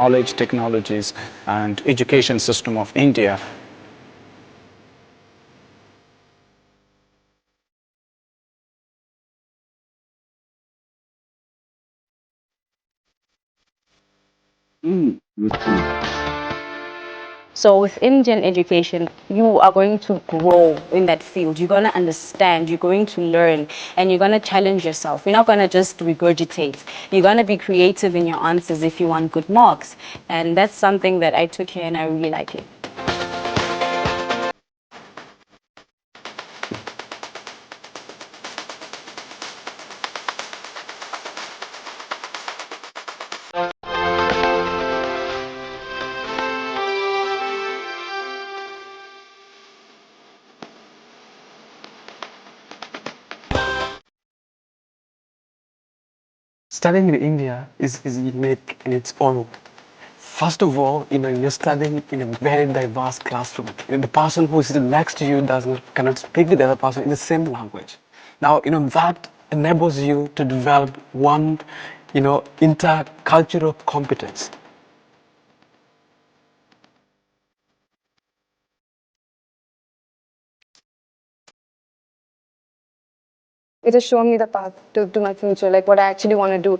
knowledge technologies and education system of India. So with Indian education, you are going to grow in that field. You're going to understand, you're going to learn, and you're going to challenge yourself. You're not going to just regurgitate. You're going to be creative in your answers if you want good marks. And that's something that I took here and I really like it. Studying in India is unique in its own. First of all, you're studying in a very diverse classroom. The person who is sitting next to you doesn't cannot speak with the other person in the same language. Now, that enables you to develop one, intercultural competence. It has shown me the path to my future, like what I actually want to do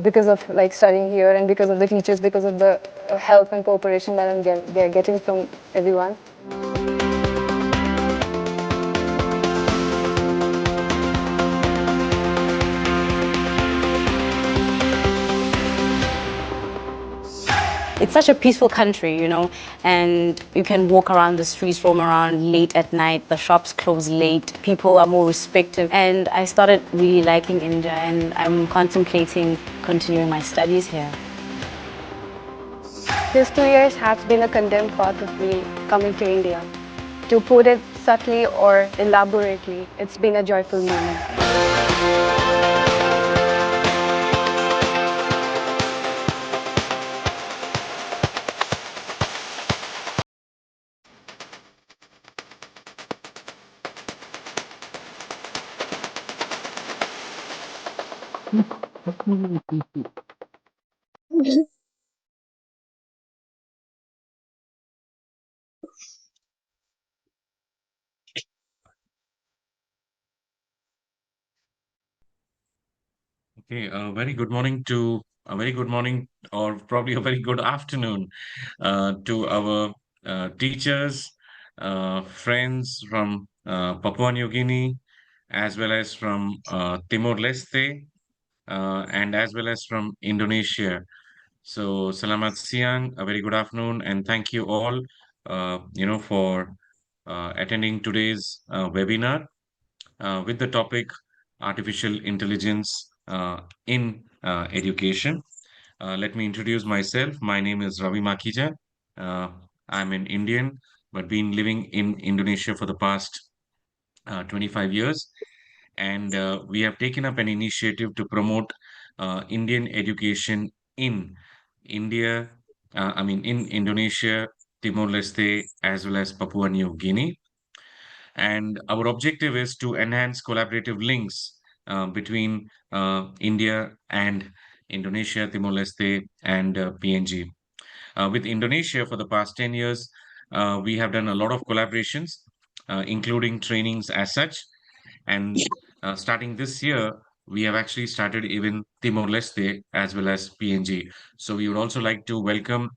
because of like studying here and because of the teachers, because of the help and cooperation that they're getting from everyone. It's such a peaceful country, and you can walk around the streets, roam around late at night. The shops close late. People are more respectful. And I started really liking India, and I'm contemplating continuing my studies here. These 2 years have been a condemned part of me coming to India. To put it subtly or elaborately, it's been a joyful moment. Okay, a very good morning, or probably a very good afternoon, to our teachers, friends from Papua New Guinea, as well as from Timor-Leste, and as well as from Indonesia. So, Selamat Siang, a very good afternoon, and thank you all, for attending today's webinar with the topic artificial intelligence in education. Let me introduce myself. My name is Ravi Makija. Uh, I'm an Indian, but been living in Indonesia for the past 25 years. And we have taken up an initiative to promote Indian education in India, in Indonesia, Timor-Leste, as well as Papua New Guinea. And our objective is to enhance collaborative links between India and Indonesia, Timor-Leste, and PNG. With Indonesia, for the past 10 years, we have done a lot of collaborations, including trainings as such. And starting this year, we have actually started even Timor-Leste as well as PNG. So we would also like to welcome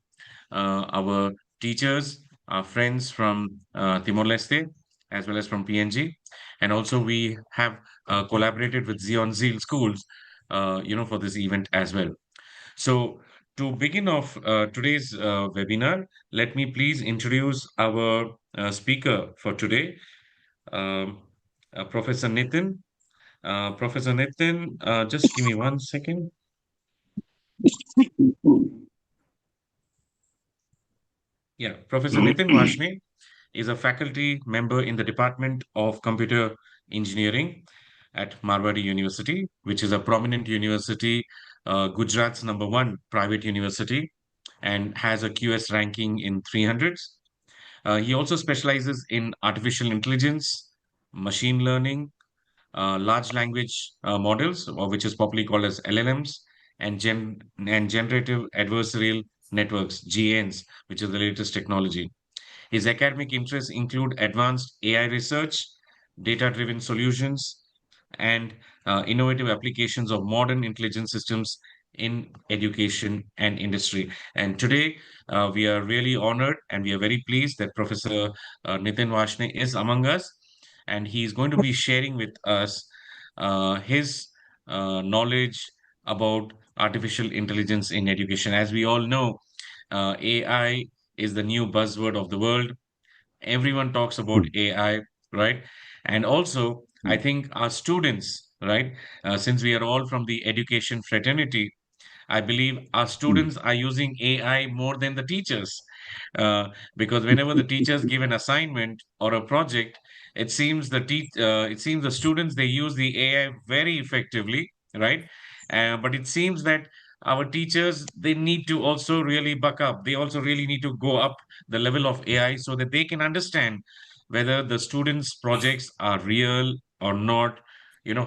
our teachers, our friends from Timor-Leste, as well as from PNG. And also we have collaborated with Zion Zeal schools, for this event as well. So to begin off today's webinar, let me please introduce our speaker for today, um, Professor Nitin. Professor Nitin, just give me 1 second. Yeah, Professor Nitin Vashne is a faculty member in the Department of Computer Engineering at Marwadi University, which is a prominent university, Gujarat's number one private university, and has a QS ranking in 300s. He also specializes in artificial intelligence, machine learning, large language models, or which is popularly called as LLMs, and generative adversarial networks, GNs, which is the latest technology. His academic interests include advanced AI research, data driven solutions, and innovative applications of modern intelligence systems in education and industry. And today, we are really honored and we are very pleased that Professor Nitin Vashne is among us, and he is going to be sharing with us his knowledge about artificial intelligence in education. As we all know, AI is the new buzzword of the world. Everyone talks about AI, right? And also, I think our students, right? Since we are all from the education fraternity, I believe our students are using AI more than the teachers, because whenever the teachers give an assignment or a project, it seems the students they use the AI very effectively, right? But it seems that our teachers they need to also really buck up. They also really need to go up the level of AI so that they can understand whether the students' projects are real or not.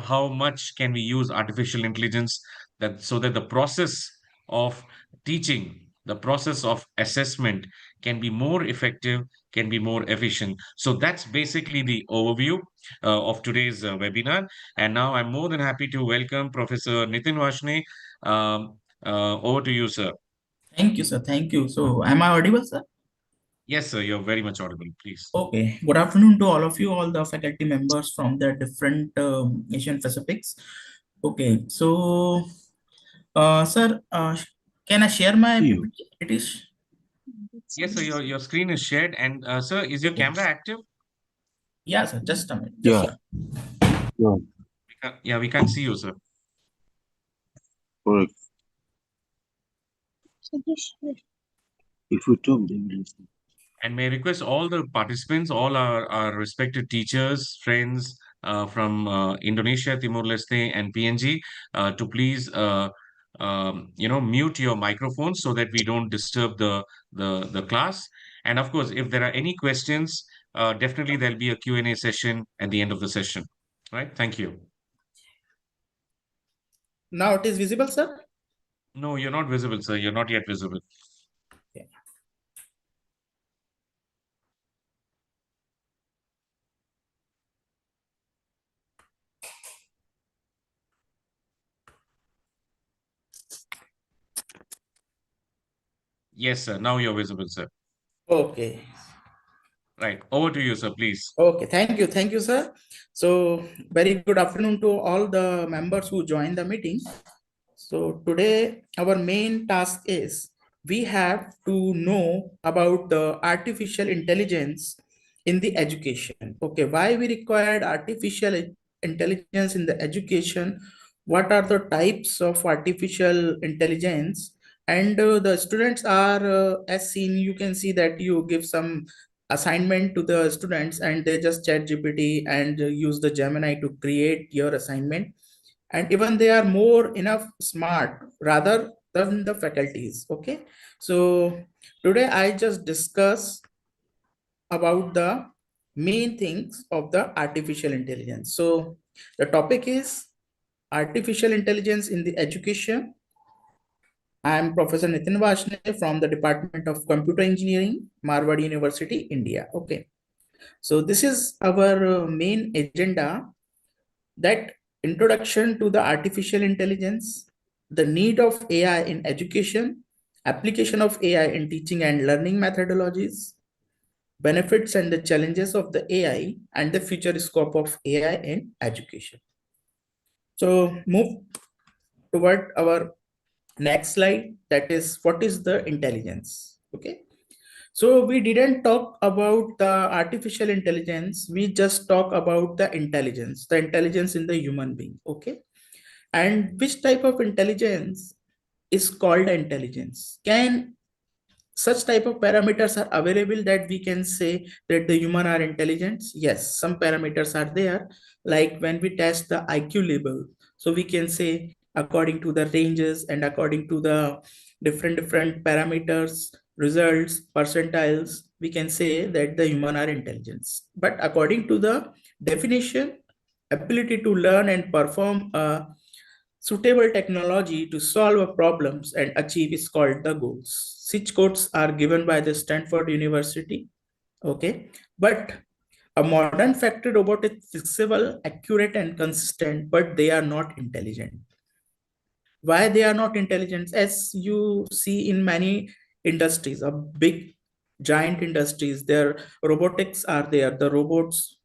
How much can we use artificial intelligence that so that the process of teaching, the process of assessment can be more effective, can be more efficient. So that's basically the overview of today's webinar. And now I'm more than happy to welcome Professor Nitin Vashne. Over to you, sir. Thank you, sir. Thank you. So, am I audible, sir? Yes, sir, you're very much audible, please. Okay. Good afternoon to all of you, all the faculty members from the different Asian Pacifics. Okay. So, sir, can I share my PPT? It is Yes, sir, your screen is shared. And sir, is your okay. camera active? Yeah, sir. Just a minute. Just a Yeah, we can't see you, sir. Correct. If you talk, they will listen. And may I request all the participants, all our respected teachers, friends from Indonesia, Timor-Leste, and PNG, to please, mute your microphones so that we don't disturb the class. And of course, if there are any questions, definitely there'll be a Q&A session at the end of the session. Right? Thank you. Now it is visible, sir. No, you're not visible, sir. You're not yet visible. Yeah. Yes, sir. Now you're visible, sir. Okay. Right. Over to you, sir, please. Okay. Thank you, sir. So, very good afternoon to all the members who joined the meeting. So today our main task is we have to know about the artificial intelligence in the education. Okay, why we required artificial intelligence in the education? What are the types of artificial intelligence? And the students are, as seen, you can see that you give some assignment to the students and they just chat GPT and use the Gemini to create your assignment, and even they are more enough smart rather than the faculties. Okay, so today I just discuss about the main things of the artificial intelligence. So the topic is artificial intelligence in the education. I am Professor Nitin Vashne from the Department of Computer Engineering, Marwadi University, India. Okay, so this is our main agenda, that introduction to the artificial intelligence, the need of AI in education, application of AI in teaching and learning methodologies, benefits and the challenges of the AI, and the future scope of AI in education. So move toward our next slide, that is what is the intelligence. Okay. So we didn't talk about the artificial intelligence, we just talk about the intelligence in the human being. Okay. And which type of intelligence is called intelligence? Can such type of parameters are available that we can say that the human are intelligent? Yes, some parameters are there, like when we test the IQ level, so we can say according to the ranges and according to the different parameters, results, percentiles, we can say that the human are intelligent. But according to the definition, ability to learn and perform a suitable technology to solve problems and achieve is called the goals. Such codes are given by the Stanford University. Okay, but a modern factory robot is flexible, accurate, and consistent, but they are not intelligent. Why they are not intelligent? As you see in many industries, a big giant industries, their robotics are there. The robots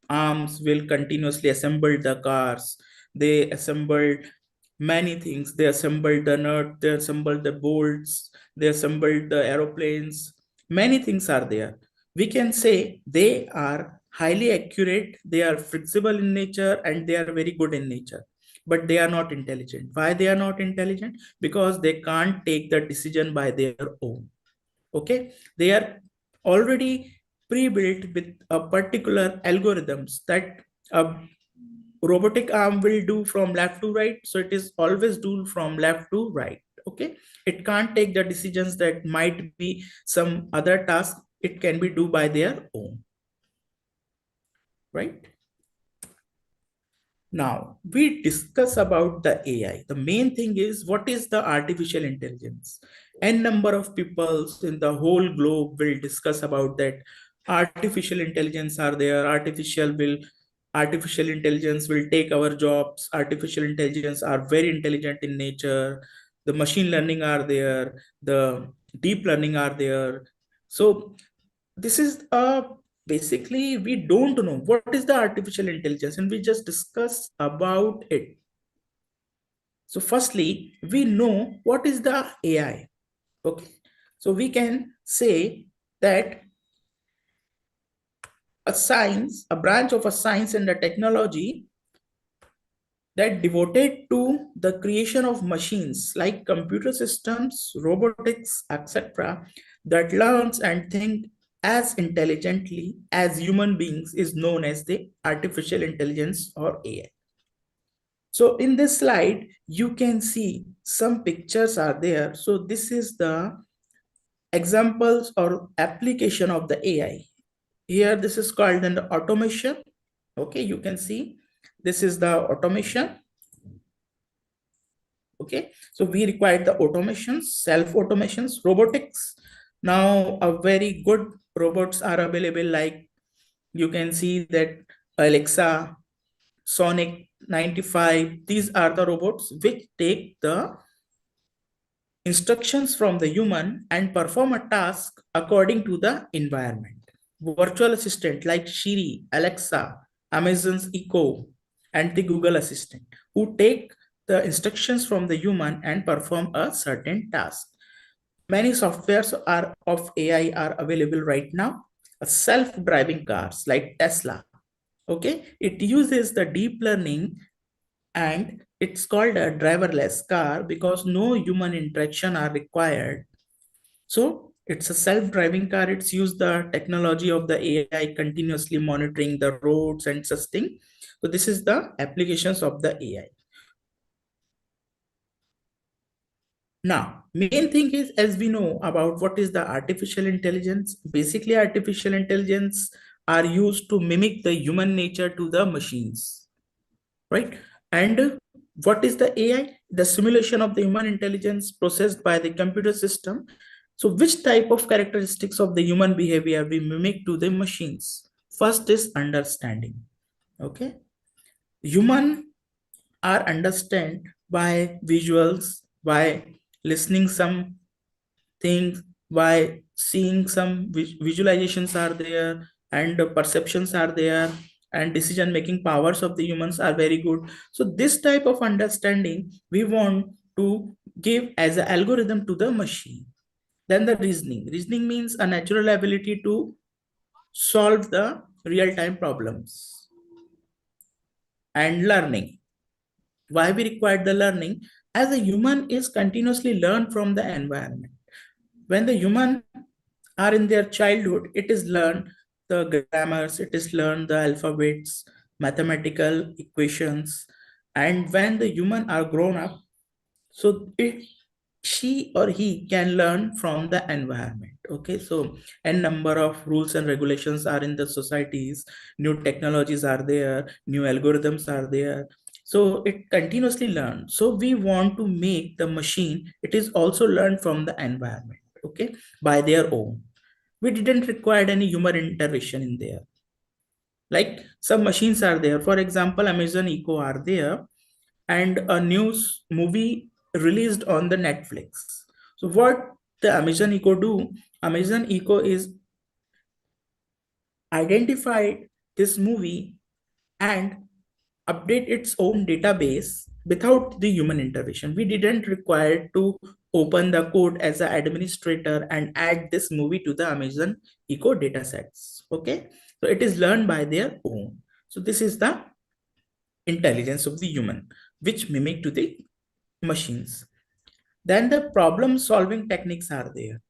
arms will continuously assemble the cars. They assemble many things. They assemble the nut, they assemble the bolts, they assemble the aeroplanes. Many things are there. We can say they are highly accurate, they are flexible in nature, and they are very good in nature. But they are not intelligent. Why they are not intelligent? Because they can't take the decision by their own. Okay, they are already pre-built with a particular algorithms that a robotic arm will do from left to right, so it is always do from left to right. Okay, it can't take the decisions that might be some other task it can be do by their own, right? Now, we discuss about the AI. The main thing is, what is the artificial intelligence? N number of people in the whole globe will discuss about that. Artificial intelligence are there. Artificial intelligence will take our jobs. Artificial intelligence are very intelligent in nature. The machine learning are there. The deep learning are there. So this is basically we don't know what is the artificial intelligence, and we just discuss about it. So firstly, we know what is the AI. Okay, so we can say that a branch of a science and a technology that devoted to the creation of machines like computer systems, robotics, etc., that learns and think as intelligently as human beings is known as the artificial intelligence or AI. So in this slide, you can see some pictures are there. So this is the examples or application of the AI. Here, this is called an automation. Okay, you can see this is the automation. Okay, so we require the automations, self automations, robotics. Now a very good robots are available, like you can see that Alexa, Sonic 95, these are the robots which take the instructions from the human and perform a task according to the environment. Virtual assistant like Siri, Alexa, Amazon's Echo, and the Google Assistant, who take the instructions from the human and perform a certain task. Many softwares of AI are available right now. Self-driving cars like Tesla. Okay, it uses the deep learning, and it's called a driverless car because no human interaction are required. So it's a self-driving car. It's used the technology of the AI continuously monitoring the roads and such thing. So this is the applications of the AI. Now, main thing is, as we know about what is the artificial intelligence, basically artificial intelligence are used to mimic the human nature to the machines, right? And what is the AI? The simulation of the human intelligence processed by the computer system. So which type of characteristics of the human behavior we mimic to the machines? First is understanding. Okay. Human are understand by visuals, by listening some things, by seeing some visualizations are there, and perceptions are there, and decision making powers of the humans are very good. So this type of understanding we want to give as an algorithm to the machine. Then the reasoning means a natural ability to solve the real-time problems. And learning, why we require the learning? As a human is continuously learn from the environment. When the human are in their childhood, it is learn the grammars, it is learn the alphabets, mathematical equations. And when the human are grown up, so she or he can learn from the environment. Okay, so a number of rules and regulations are in the societies, new technologies are there, new algorithms are there. So it continuously learns. So we want to make the machine, it is also learned from the environment, okay, by their own. We didn't require any human intervention in there. Like some machines are there. For example, Amazon Echo are there, and a news movie released on the Netflix. So what the Amazon Echo do? Amazon Echo is identified this movie and update its own database without the human intervention. We didn't require to open the code as an administrator and add this movie to the Amazon Echo datasets. Okay, so it is learned by their own. So this is the intelligence of the human, which mimic to the machines. Then the problem solving techniques are there.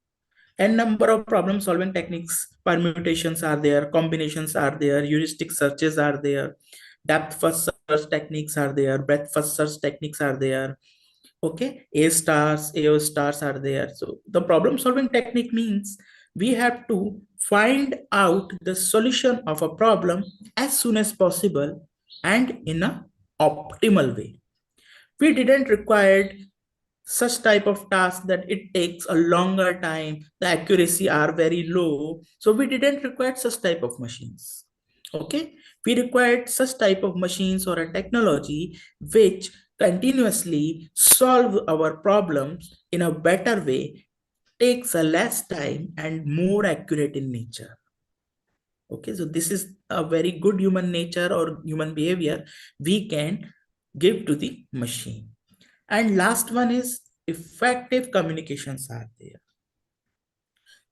N number of problem solving techniques, permutations are there, combinations are there, heuristic searches are there, depth first search techniques are there, breadth first search techniques are there. Okay, A stars, AO stars are there. So the problem solving technique means we have to find out the solution of a problem as soon as possible and in a optimal way. We didn't require such type of task that it takes a longer time, the accuracy are very low, so we didn't require such type of machines. Okay, we required such type of machines or a technology which continuously solve our problems in a better way, takes a less time and more accurate in nature. Okay, so this is a very good human nature or human behavior we can give to the machine. And last one is effective communications are there.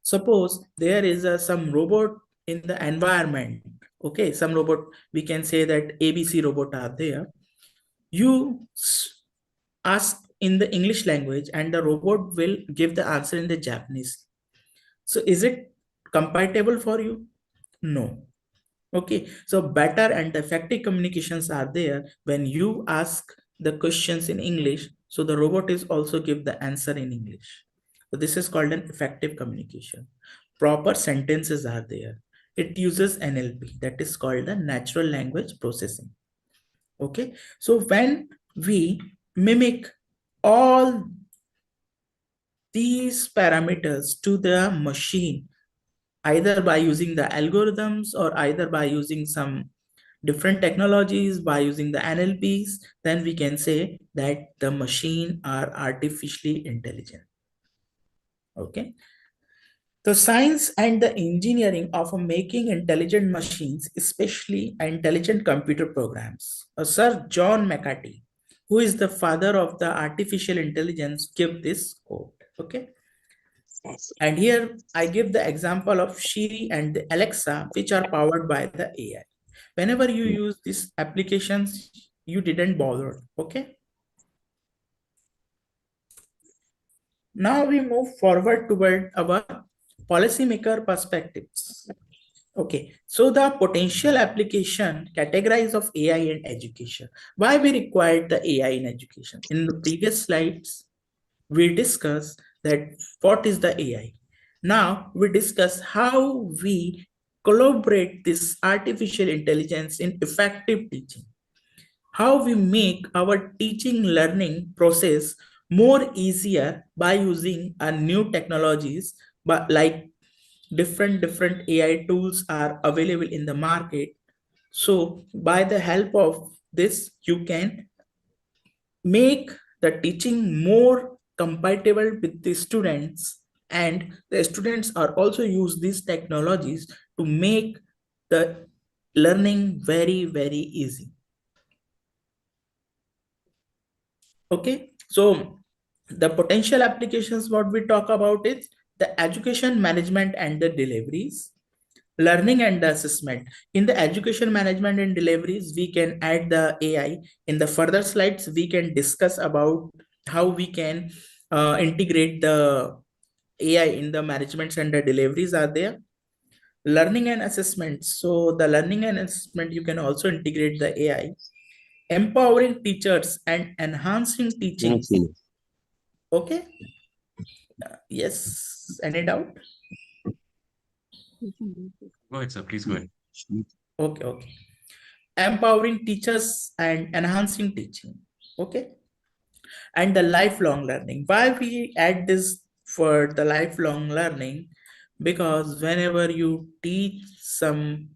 Suppose there is some robot in the environment. Okay, some robot, we can say that ABC robot are there. You ask in the English language and the robot will give the answer in the Japanese. So is it compatible for you? No. Okay, so better and effective communications are there when you ask the questions in English, so the robot is also give the answer in English. So this is called an effective communication. Proper sentences are there. It uses NLP, that is called the natural language processing. Okay, so when we mimic all these parameters to the machine, either by using the algorithms or either by using some different technologies, by using the NLPs, then we can say that the machine are artificially intelligent. Okay. The science and the engineering of making intelligent machines, especially intelligent computer programs. Sir John McCarthy, who is the father of the artificial intelligence, give this quote. Okay. And here I give the example of Siri and the Alexa, which are powered by the AI. Whenever you use these applications, you didn't bother. Okay. Now we move forward toward our policymaker perspectives. Okay, so the potential application categories of AI in education. Why we required the AI in education? In the previous slides, we discussed that what is the AI. Now we discuss how we collaborate this artificial intelligence in effective teaching. How we make our teaching learning process more easier by using a new technologies, but like different AI tools are available in the market. So by the help of this, you can make the teaching more compatible with the students, and the students are also use these technologies to make the learning very easy. Okay, so the potential applications what we talk about is the education management and the deliveries, learning and the assessment. In the education management and deliveries, we can add the AI. In the further slides, we can discuss about how we can integrate the AI in the managements and the deliveries are there. Learning and assessment. So the learning and assessment, you can also integrate the AI. Empowering teachers and enhancing teaching. Okay. Yes. Any doubt? Go ahead, sir. Please go ahead. Okay. Okay. empowering teachers and enhancing teaching. Okay. And the lifelong learning. Why we add this for the lifelong learning? Because whenever you teach some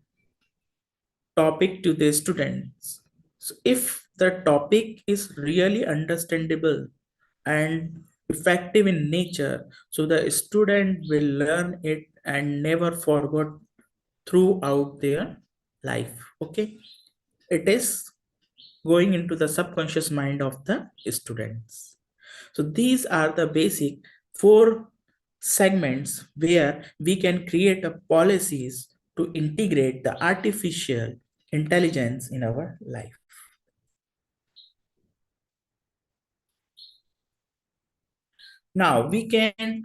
topic to the students, so if the topic is really understandable and effective in nature, so the student will learn it and never forget throughout their life. Okay. It is going into the subconscious mind of the students. So these are the basic four segments where we can create a policies to integrate the artificial intelligence in our life. Now we can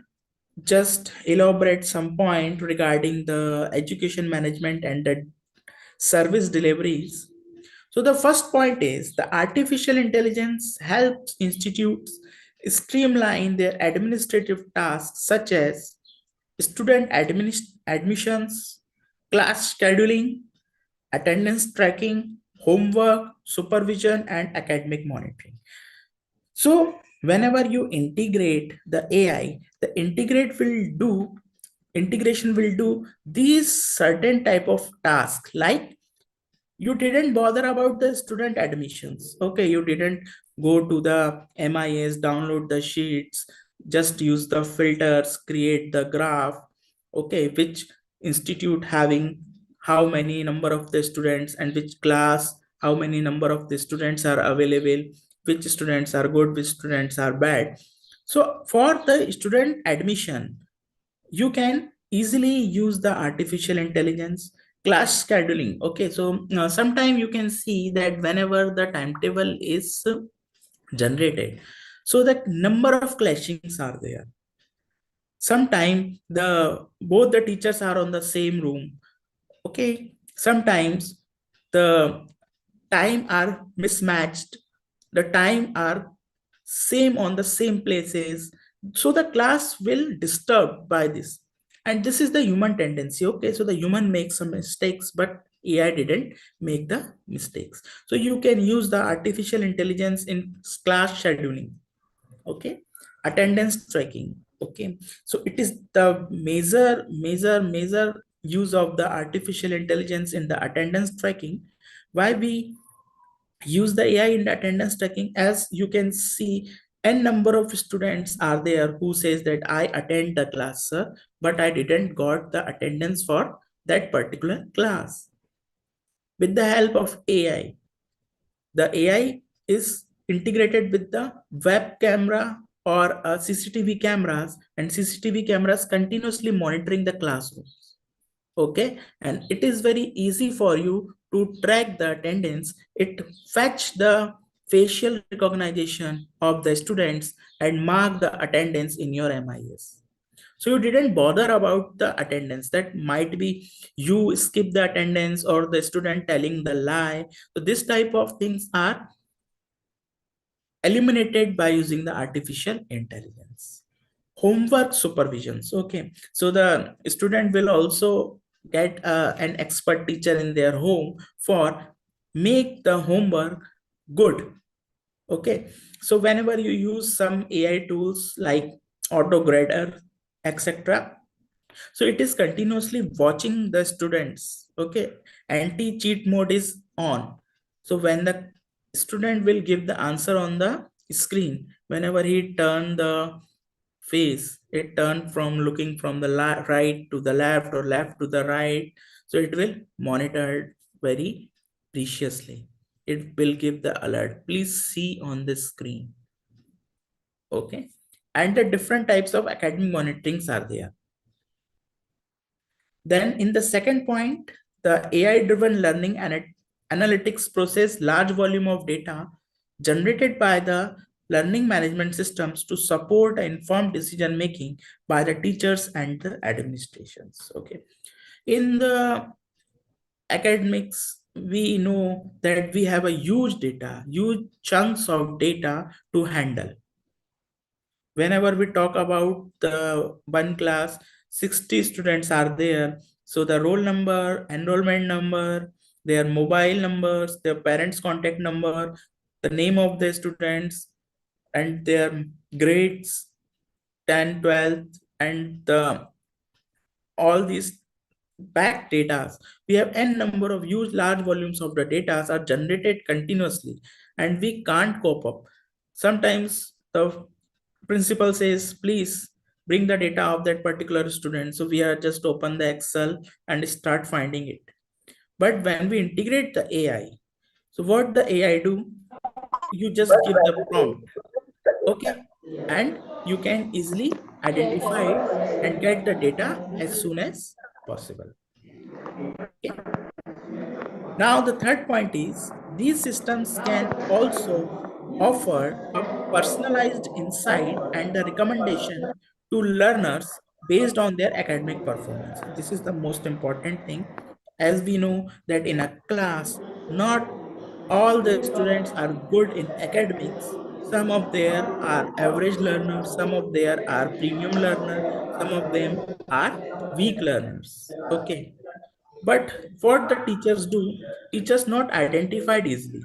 just elaborate some point regarding the education management and the service deliveries. So the first point is the artificial intelligence helps institutes streamline their administrative tasks such as student admissions, class scheduling, attendance tracking, homework, supervision, and academic monitoring. So whenever you integrate the AI, the integration will do these certain type of tasks, like you didn't bother about the student admissions. Okay, you didn't go to the MIS, download the sheets, just use the filters, create the graph. Okay, which institute having how many number of the students and which class, how many number of the students are available, which students are good, which students are bad. So for the student admission, you can easily use the artificial intelligence. Class scheduling. Okay, so sometime you can see that whenever the timetable is generated, so the number of clashings are there. Sometimes the both the teachers are on the same room. Okay, sometimes the time are mismatched, the time are same on the same places, so the class will disturb by this. And this is the human tendency. Okay, so the human makes some mistakes, but AI didn't make the mistakes. So you can use the artificial intelligence in class scheduling. Okay, attendance tracking. Okay, so it is the major use of the artificial intelligence in the attendance tracking. Why we use the AI in the attendance tracking? As you can see, n number of students are there who says that I attend the class, sir, but I didn't got the attendance for that particular class. With the help of AI, the AI is integrated with the web camera or CCTV cameras, and CCTV cameras continuously monitoring the classrooms. Okay, and it is very easy for you to track the attendance. It fetch the facial recognition of the students and mark the attendance in your MIS. So you didn't bother about the attendance. That might be you skip the attendance or the student telling the lie. So this type of things are eliminated by using the artificial intelligence. Homework supervisions. Okay, so the student will also get an expert teacher in their home for make the homework good. Okay, so whenever you use some AI tools like autograder, etc., so it is continuously watching the students. Okay, anti cheat mode is on. So when the student will give the answer on the screen, whenever he turn the face, it turn from looking from the right to the left or left to the right, so it will monitor very preciously. It will give the alert, please see on the screen. Okay, and the different types of academic monitorings are there. Then in the second point, the AI-driven learning and analytics process large volume of data generated by the learning management systems to support informed decision making by the teachers and the administrations. Okay, in the academics, we know that we have a huge chunks of data to handle. Whenever we talk about the one class, 60 students are there. So the roll number, enrollment number, their mobile numbers, their parents' contact number, the name of the students, and their grades, 10, 12th, and all these back data. We have n number of huge large volumes of the data are generated continuously, and we can't cope up. Sometimes the principal says, please bring the data of that particular student. So we are just open the Excel and start finding it. But when we integrate the AI, so what the AI do? You just give the prompt, okay, and you can easily identify it and get the data as soon as possible. Okay. Now, the third point is these systems can also offer a personalized insight and the recommendation to learners based on their academic performance. This is the most important thing. As we know that in a class, not all the students are good in academics. Some of them are average learners, some of them are premium learners, some of them are weak learners. Okay. But what the teachers do, teachers not identified easily.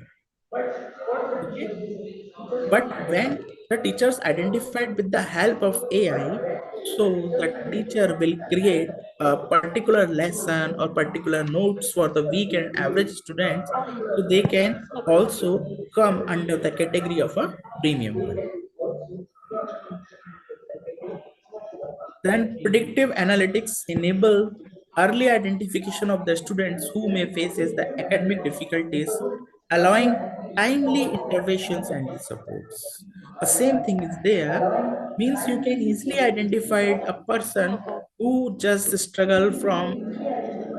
Okay. But when the teachers identified with the help of AI, so the teacher will create a particular lesson or particular notes for the weak and average students, so they can also come under the category of a premium one. Then predictive analytics enable early identification of the students who may faces the academic difficulties, allowing timely interventions and the supports. The same thing is there, means you can easily identify a person who just struggle from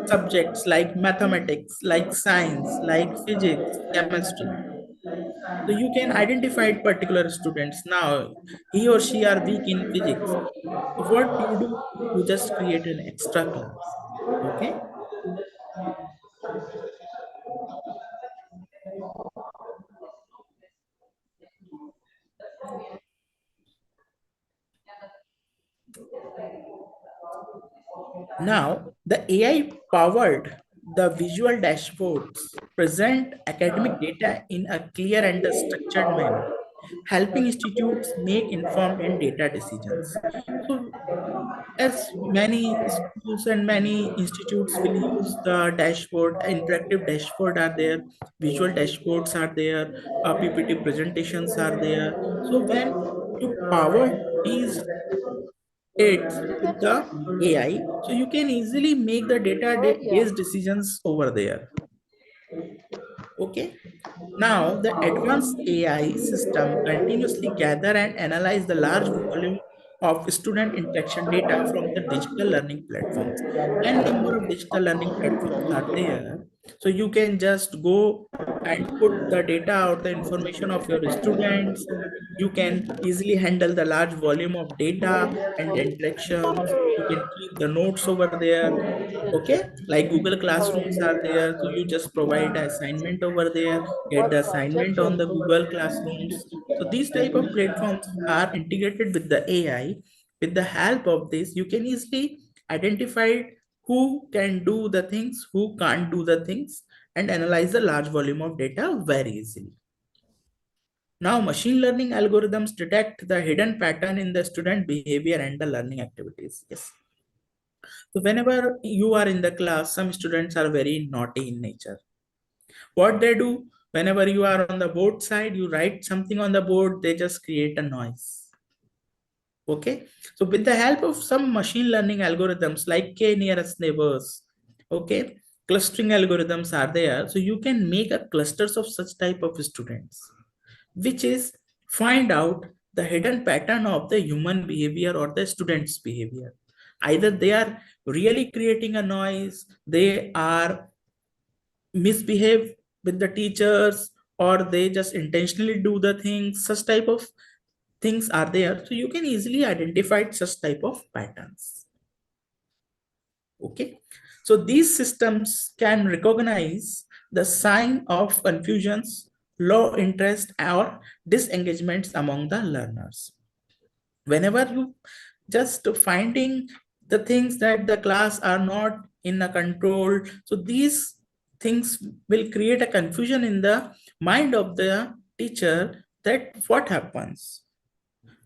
subjects like mathematics, like science, like physics, chemistry. So you can identify particular students. Now, he or she are weak in physics. So what you do, you just create an extra class. Okay. Now, the AI powered the visual dashboards present academic data in a clear and a structured manner, helping institutes make informed and data decisions. So as many schools and many institutes will use the dashboard, interactive dashboard are there, visual dashboards are there, PPT presentations are there. So when you power these it with the AI, so you can easily make the data-based decisions over there. Okay. Now, the advanced AI system continuously gather and analyze the large volume of student interaction data from the digital learning platforms. And number of digital learning platforms are there. So you can just go and put the data or the information of your students. You can easily handle the large volume of data and the interactions. You can keep the notes over there. Okay, like Google Classrooms are there, so you just provide the assignment over there, get the assignment on the Google Classrooms. So these type of platforms are integrated with the AI. With the help of this, you can easily identify who can do the things, who can't do the things, and analyze the large volume of data very easily. Now, machine learning algorithms detect the hidden pattern in the student behavior and the learning activities. Yes. So whenever you are in the class, some students are very naughty in nature. What they do, whenever you are on the board side, you write something on the board, they just create a noise. Okay. So with the help of some machine learning algorithms like K nearest neighbors, okay, clustering algorithms are there. So you can make a clusters of such type of students, which is find out the hidden pattern of the human behavior or the student's behavior. Either they are really creating a noise, they are misbehave with the teachers, or they just intentionally do the things. Such type of things are there, so you can easily identify such type of patterns. Okay, so these systems can recognize the sign of confusions, low interest, or disengagements among the learners. Whenever you just finding the things that the class are not in a control, so these things will create a confusion in the mind of the teacher that what happens.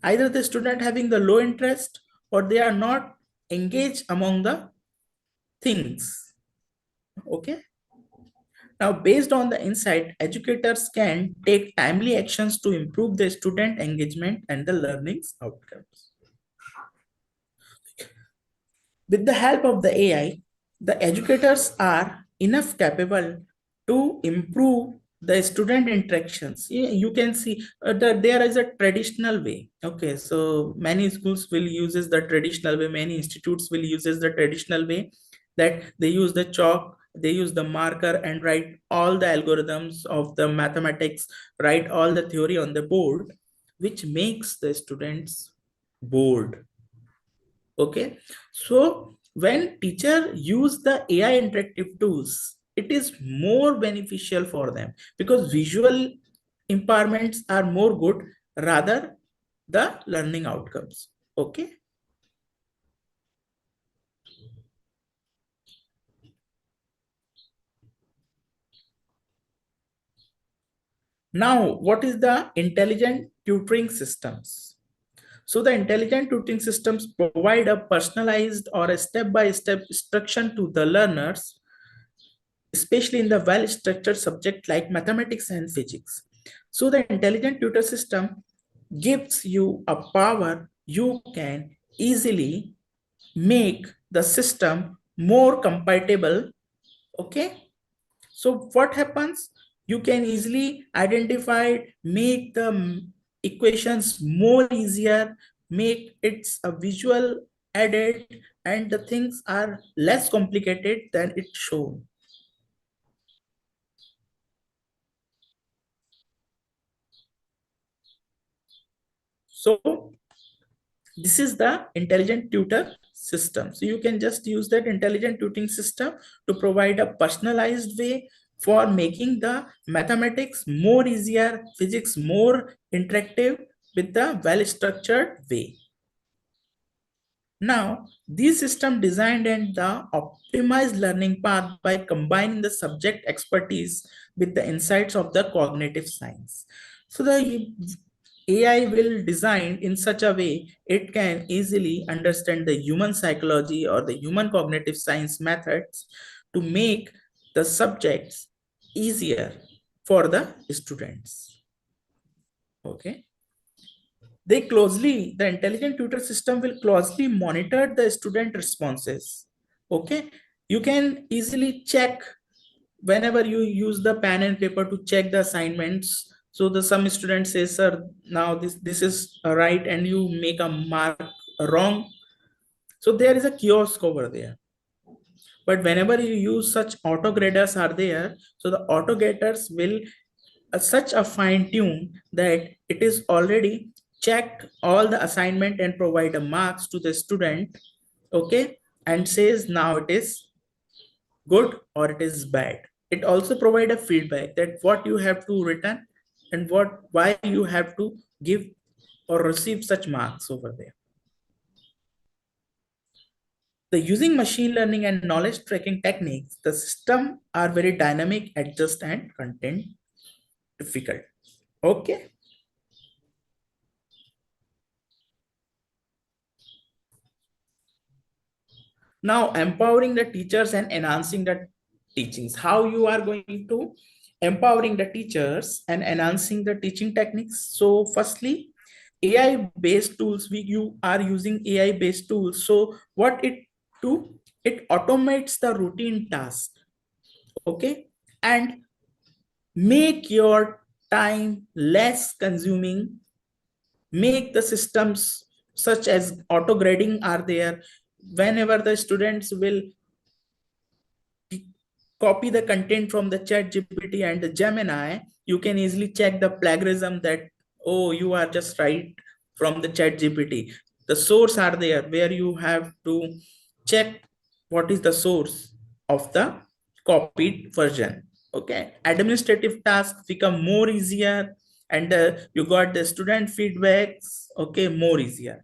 Either the student having the low interest or they are not engaged among the things. Okay. Now, based on the insight, educators can take timely actions to improve the student engagement and the learning's outcomes. With the help of the AI, the educators are enough capable to improve the student interactions. You can see that there is a traditional way. Okay, so many schools will uses the traditional way, many institutes will uses the traditional way, that they use the chalk, they use the marker and write all the algorithms of the mathematics, write all the theory on the board, which makes the students bored. Okay, so when teacher use the AI interactive tools, it is more beneficial for them because visual impairments are more good rather the learning outcomes. Okay. Now, what is the intelligent tutoring systems? So the intelligent tutoring systems provide a personalized or a step-by-step instruction to the learners, especially in the well-structured subject like mathematics and physics. So the intelligent tutor system gives you a power you can easily make the system more compatible. Okay. So what happens? You can easily identify, make the equations more easier, make it's a visual added, and the things are less complicated than it's shown. So this is the intelligent tutor system. So you can just use that intelligent tutoring system to provide a personalized way for making the mathematics more easier, physics more interactive with the well-structured way. Now, these systems designed and the optimized learning path by combining the subject expertise with the insights of the cognitive science. So the AI will design in such a way it can easily understand the human psychology or the human cognitive science methods to make the subjects easier for the students. Okay. The intelligent tutor system will closely monitor the student responses. Okay. You can easily check whenever you use the pen and paper to check the assignments. So the some student says, sir, now this is right, and you make a mark wrong. So there is a kiosk over there. But whenever you use such auto graders are there, so the auto graders will such a fine tune that it is already checked all the assignment and provide a marks to the student. Okay, and says now it is good or it is bad. It also provide a feedback that what you have to return and why you have to give or receive such marks over there. The using machine learning and knowledge tracking techniques, the system are very dynamic, adjust and content difficult. Okay. Now empowering the teachers and enhancing the teachings. How you are going to empowering the teachers and enhancing the teaching techniques? So firstly, AI based tools, you are using AI based tools. So what it do? It automates the routine task. Okay. And make your time less consuming, make the systems such as auto grading are there. Whenever the students will copy the content from the chat GPT and the Gemini, you can easily check the plagiarism that, oh, you are just right from the chat GPT. The source are there where you have to check what is the source of the copied version. Okay. Administrative tasks become more easier, and you got the student feedbacks. Okay. More easier.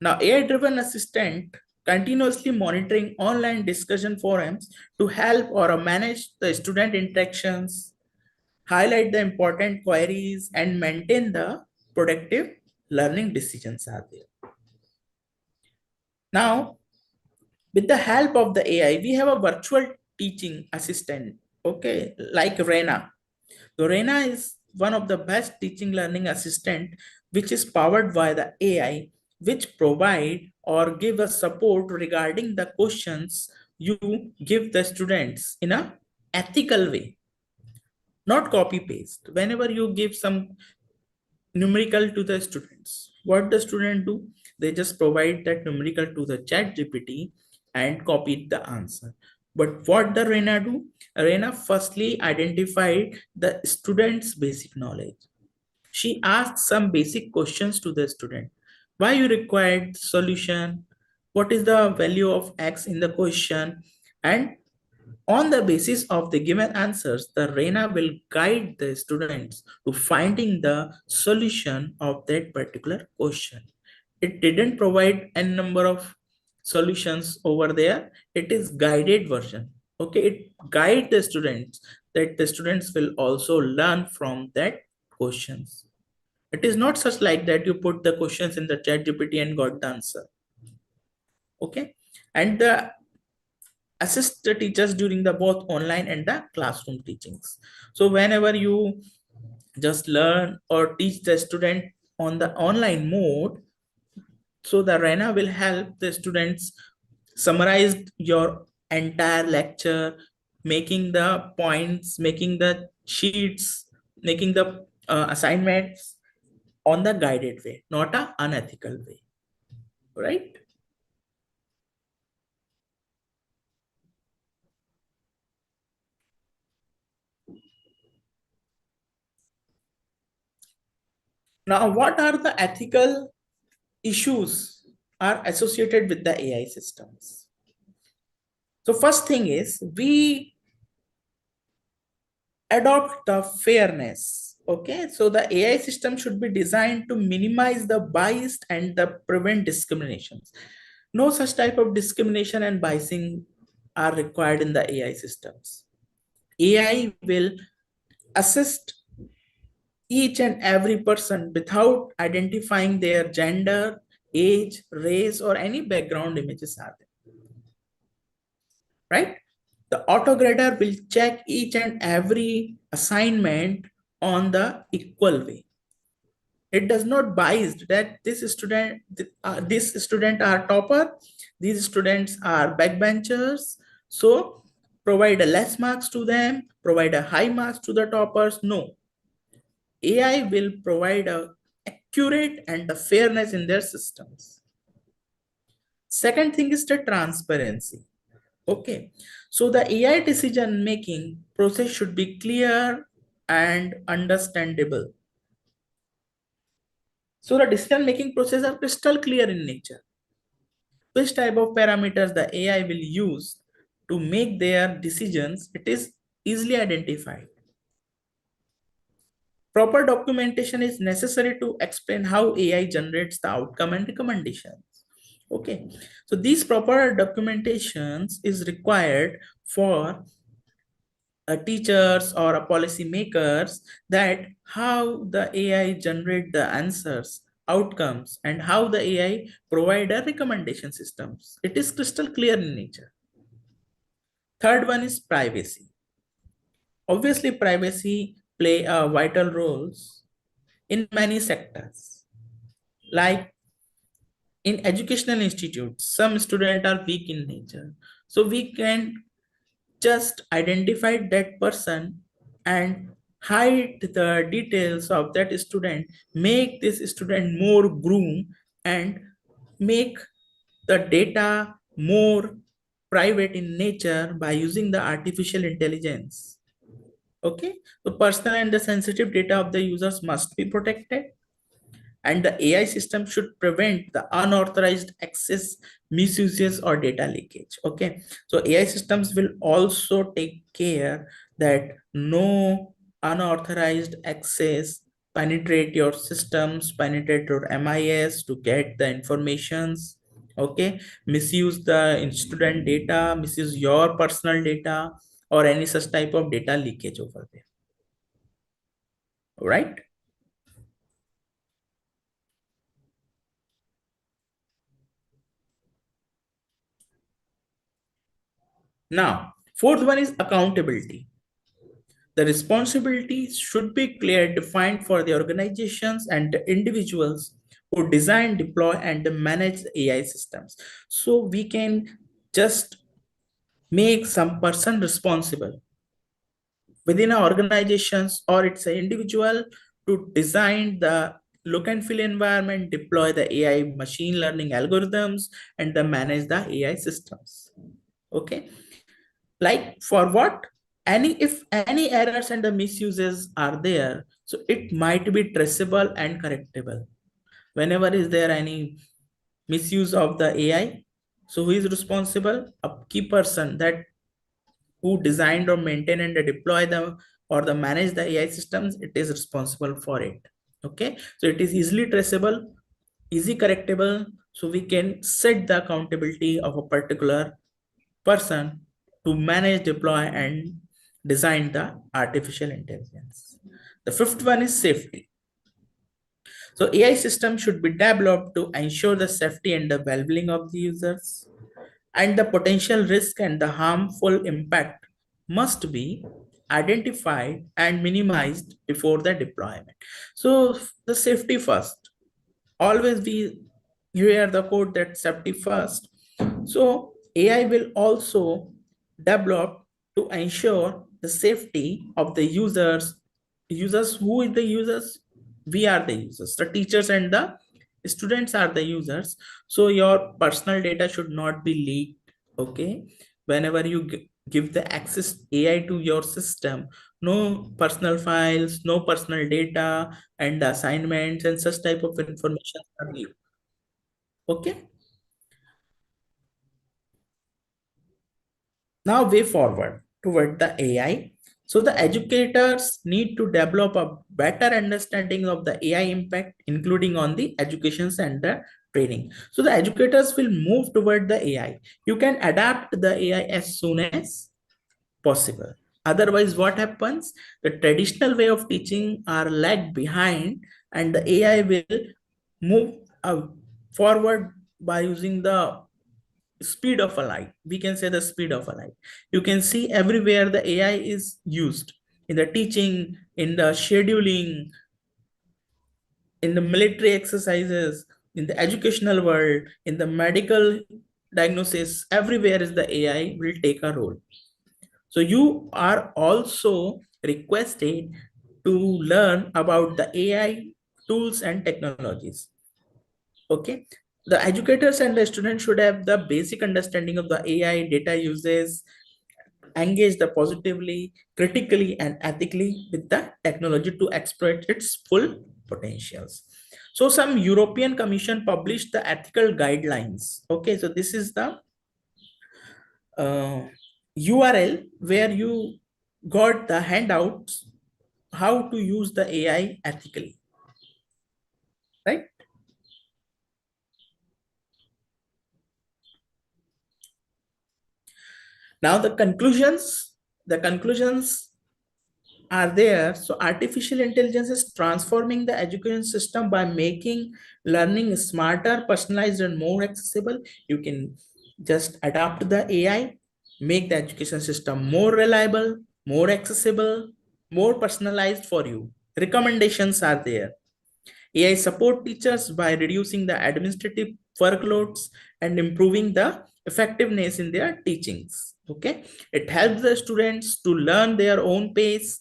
Now, AI driven assistant continuously monitoring online discussion forums to help or manage the student interactions, highlight the important queries, and maintain the productive learning decisions are there. Now, with the help of the AI, we have a virtual teaching assistant, okay, like Rena. So Rena is one of the best teaching learning assistant, which is powered by the AI, which provide or give us support regarding the questions you give the students in a ethical way, not copy paste. Whenever you give some numerical to the students, what the student do? They just provide that numerical to the chat GPT and copy the answer. But what the Rena do? Rena firstly identified the student's basic knowledge. She asked some basic questions to the student. Why you required solution? What is the value of X in the question? And on the basis of the given answers, the RENA will guide the students to finding the solution of that particular question. It didn't provide a number of solutions over there. It is guided version. Okay, it guide the students that the students will also learn from that questions. It is not such like that you put the questions in the chat GPT and got the answer. Okay, and the assist the teachers during the both online and the classroom teachings. So whenever you just learn or teach the student on the online mode, so the Rena will help the students summarize your entire lecture, making the points, making the sheets, making the assignments on the guided way, not a unethical way, right? Now, what are the ethical issues are associated with the AI systems? So first thing is we adopt the fairness. Okay, so the AI system should be designed to minimize the bias and the prevent discriminations. No such type of discrimination and biasing are required in the AI systems. AI will assist each and every person without identifying their gender, age, race, or any background images are there, right? The autograder will check each and every assignment on the equal way. It does not bias that this student are topper, these students are backbenchers. So provide a less marks to them, provide a high marks to the toppers. No, AI will provide a accurate and the fairness in their systems. Second thing is the transparency. Okay, so the AI decision making process should be clear and understandable. So the decision making process are crystal clear in nature. Which type of parameters the AI will use to make their decisions, it is easily identified. Proper documentation is necessary to explain how AI generates the outcome and recommendations. Okay, so these proper documentations is required for teachers or a policy makers, that how the AI generate the answers, outcomes, and how the AI provide a recommendation systems. It is crystal clear in nature. Third one is privacy. Obviously, privacy play a vital roles in many sectors. Like in educational institutes, some students are weak in nature. So we can just identify that person and hide the details of that student, make this student more groom, and make the data more private in nature by using the artificial intelligence. Okay, the personal and the sensitive data of the users must be protected, and the AI system should prevent the unauthorized access, misuses, or data leakage. Okay, so AI systems will also take care that no unauthorized access penetrate your systems, penetrate your MIS to get the informations. Okay, misuse the student data, misuse your personal data, or any such type of data leakage over there. All right. Now, fourth one is accountability. The responsibilities should be clear, defined for the organizations and the individuals who design, deploy, and manage the AI systems. So we can just make some person responsible within our organizations, or it's an individual, to design the look and feel environment, deploy the AI machine learning algorithms, and then manage the AI systems. Okay, like for what? Any, if any errors and the misuses are there, so it might be traceable and correctable. Whenever is there any misuse of the AI, so who is responsible? A key person that who designed or maintain and deploy the or the manage the AI systems, it is responsible for it. Okay, so it is easily traceable, easy correctable, so we can set the accountability of a particular person to manage, deploy, and design the artificial intelligence. The fifth one is safety. So AI system should be developed to ensure the safety and the well-being of the users, and the potential risk and the harmful impact must be identified and minimized before the deployment. So the safety first. Always we hear the quote that safety first. So AI will also develop to ensure the safety of the users. Users, who is the users? We are the users. The teachers and the students are the users. So your personal data should not be leaked. Okay, whenever you give the access AI to your system, no personal files, no personal data, and assignments and such type of information are leaked. Okay. Now way forward toward the AI. So the educators need to develop a better understanding of the AI impact, including on the educations and the training. So the educators will move toward the AI. You can adapt the AI as soon as possible. Otherwise, what happens? The traditional way of teaching are lag behind, and the AI will move forward by using the speed of a light. We can say the speed of a light. You can see everywhere the AI is used in the teaching, in the scheduling, in the military exercises, in the educational world, in the medical diagnosis. Everywhere is the AI will take a role. So you are also requested to learn about the AI tools and technologies. Okay. The educators and the students should have the basic understanding of the AI data uses, engage the positively, critically, and ethically with the technology to exploit its full potentials. So some European Commission published the ethical guidelines. Okay, so this is the URL where you got the handouts how to use the AI ethically, right? Now the conclusions are there. So artificial intelligence is transforming the education system by making learning smarter, personalized, and more accessible. You can just adapt the AI, make the education system more reliable, more accessible, more personalized for you. Recommendations are there. AI support teachers by reducing the administrative workloads and improving the effectiveness in their teachings. Okay, it helps the students to learn their own pace.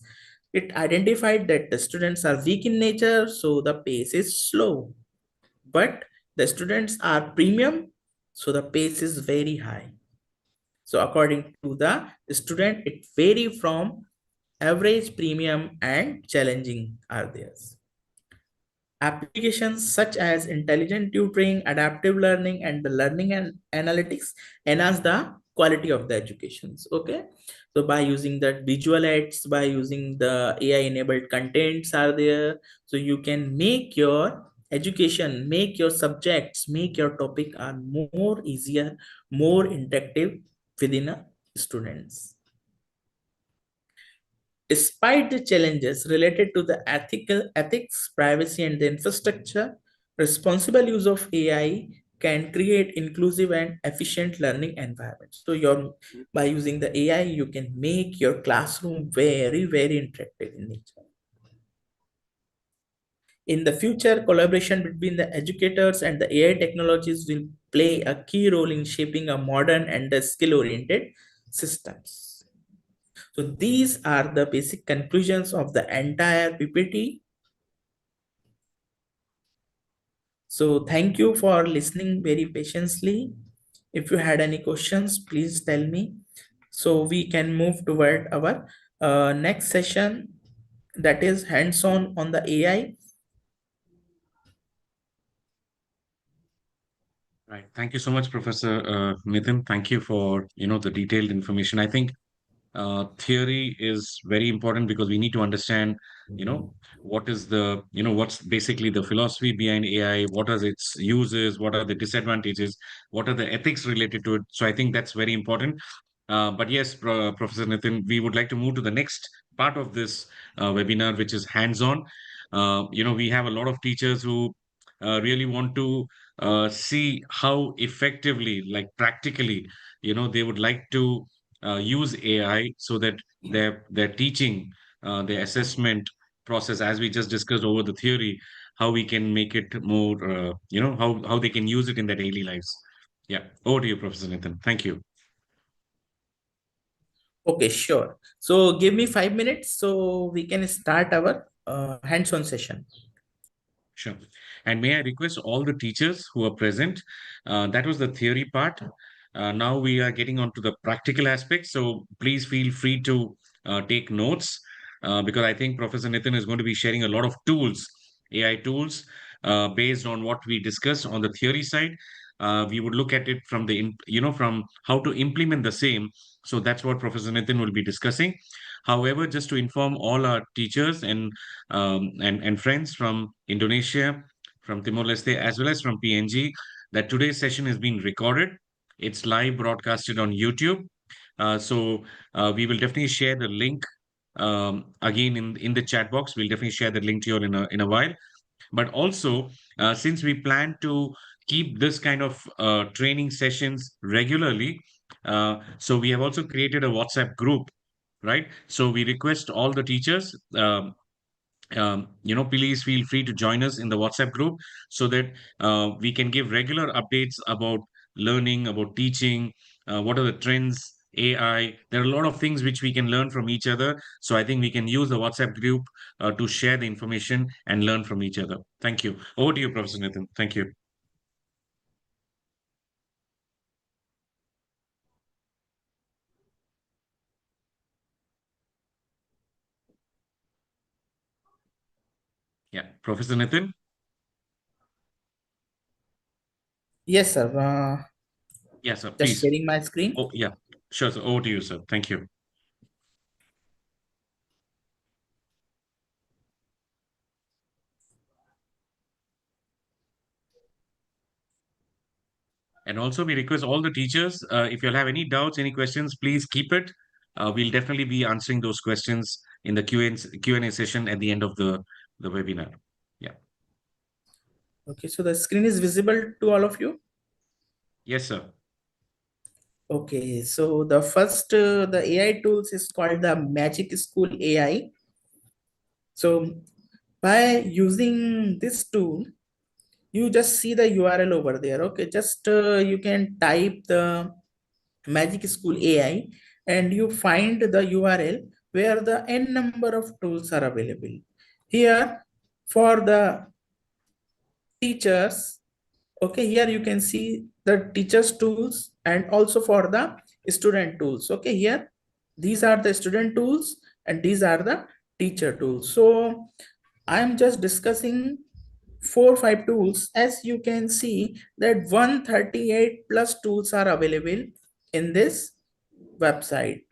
It identified that the students are weak in nature, so the pace is slow. But the students are premium, so the pace is very high. So according to the student, it vary from average, premium, and challenging are theirs. Applications such as intelligent tutoring, adaptive learning, and the learning and analytics enhance the quality of the educations. Okay, so by using the visual aids, by using the AI enabled contents are there, so you can make your education, make your subjects, make your topic are more easier, more interactive within a students. Despite the challenges related to the ethics, privacy, and the infrastructure, responsible use of AI can create inclusive and efficient learning environments. So by using the AI, you can make your classroom very, very interactive in nature. In the future, collaboration between the educators and the AI technologies will play a key role in shaping a modern and skill-oriented systems. So these are the basic conclusions of the entire PPT. So thank you for listening very patiently. If you had any questions, please tell me. So we can move toward our next session, that is hands-on on the AI. Right. Thank you so much, Professor Nitin. Thank you for, the detailed information. I think theory is very important because we need to understand, what is what's basically the philosophy behind AI, what are its uses, what are the disadvantages, what are the ethics related to it. So I think that's very important. But yes, Professor Nitin, we would like to move to the next part of this webinar, which is hands-on. We have a lot of teachers who really want to see how effectively, like practically, they would like to use AI so that their teaching, their assessment process, as we just discussed over the theory, how we can make it more, how they can use it in their daily lives. Yeah, over to you, Professor Nitin. Thank you. Okay, sure. So give me 5 minutes so we can start our hands-on session. Sure. And may I request all the teachers who are present? That was the theory part. Now we are getting on to the practical aspects. So please feel free to take notes because I think Professor Nitin is going to be sharing a lot of tools, AI tools, based on what we discussed on the theory side. We would look at it from from how to implement the same. So that's what Professor Nitin will be discussing. However, just to inform all our teachers and friends from Indonesia, from Timor-Leste, as well as from PNG, that today's session is being recorded. It's live broadcasted on YouTube. So we will definitely share the link again in the chat box. We'll definitely share the link to you all in a while. But also, since we plan to keep this kind of training sessions regularly, so we have also created a WhatsApp group, right? So we request all the teachers, please feel free to join us in the WhatsApp group so that we can give regular updates about learning, about teaching, what are the trends, AI. There are a lot of things which we can learn from each other. So I think we can use the WhatsApp group to share the information and learn from each other. Thank you. Over to you, Professor Nitin. Thank you. Yeah, Professor Nitin. Yes, sir. Yes, sir. Just Please. sharing my screen. Oh, yeah. Sure, sir. Over to you, sir. Thank you. And also, we request all the teachers, if you'll have any doubts, any questions, please keep it. We'll definitely be answering those questions in the Q&A session at the end of the webinar. Yeah. Okay, so the screen is visible to all of you. Yes, sir. Okay, so the first, the AI tools is called the MagicSchool AI. So by using this tool, you just see the URL over there. Okay, just you can type the MagicSchool AI and you find the URL where the n number of tools are available. Here for the teachers, okay, here you can see the teachers tools and also for the student tools. Okay, here these are the student tools and these are the teacher tools. So I am just discussing 4 or 5 tools. As you can see that 138 plus tools are available in this website.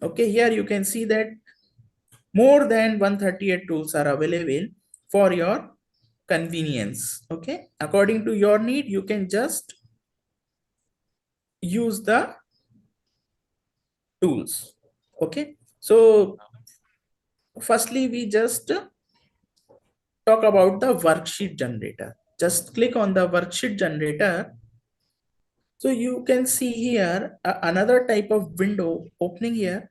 Okay, here you can see that more than 138 tools are available for your convenience. Okay, according to your need, you can just use the tools. Okay, so firstly, we just talk about the worksheet generator. Just click on the worksheet generator. So you can see here another type of window opening here.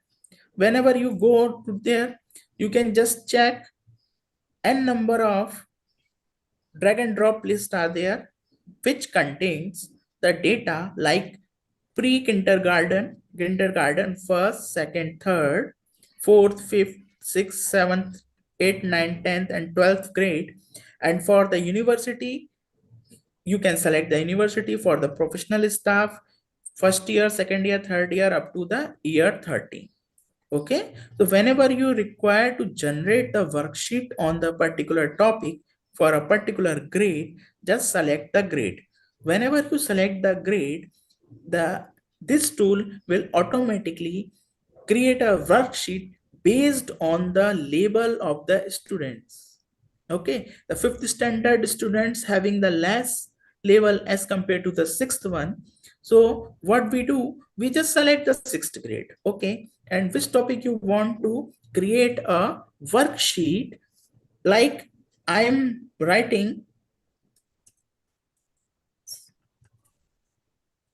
Whenever you go to there, you can just check n number of drag and drop lists are there, which contains the data like pre-kindergarten, kindergarten, first, second, third, fourth, fifth, sixth, seventh, eighth, ninth, 10th, and 12th grade. And for the university, you can select the university. For the professional staff, first year, second year, third year, up to the year 13. Okay, so whenever you require to generate the worksheet on the particular topic for a particular grade, just select the grade. Whenever you select the grade, the this tool will automatically create a worksheet based on the label of the students. Okay, the fifth standard students having the less level as compared to the sixth one. So what we do, we just select the sixth grade. Okay, and which topic you want to create a worksheet, like I am writing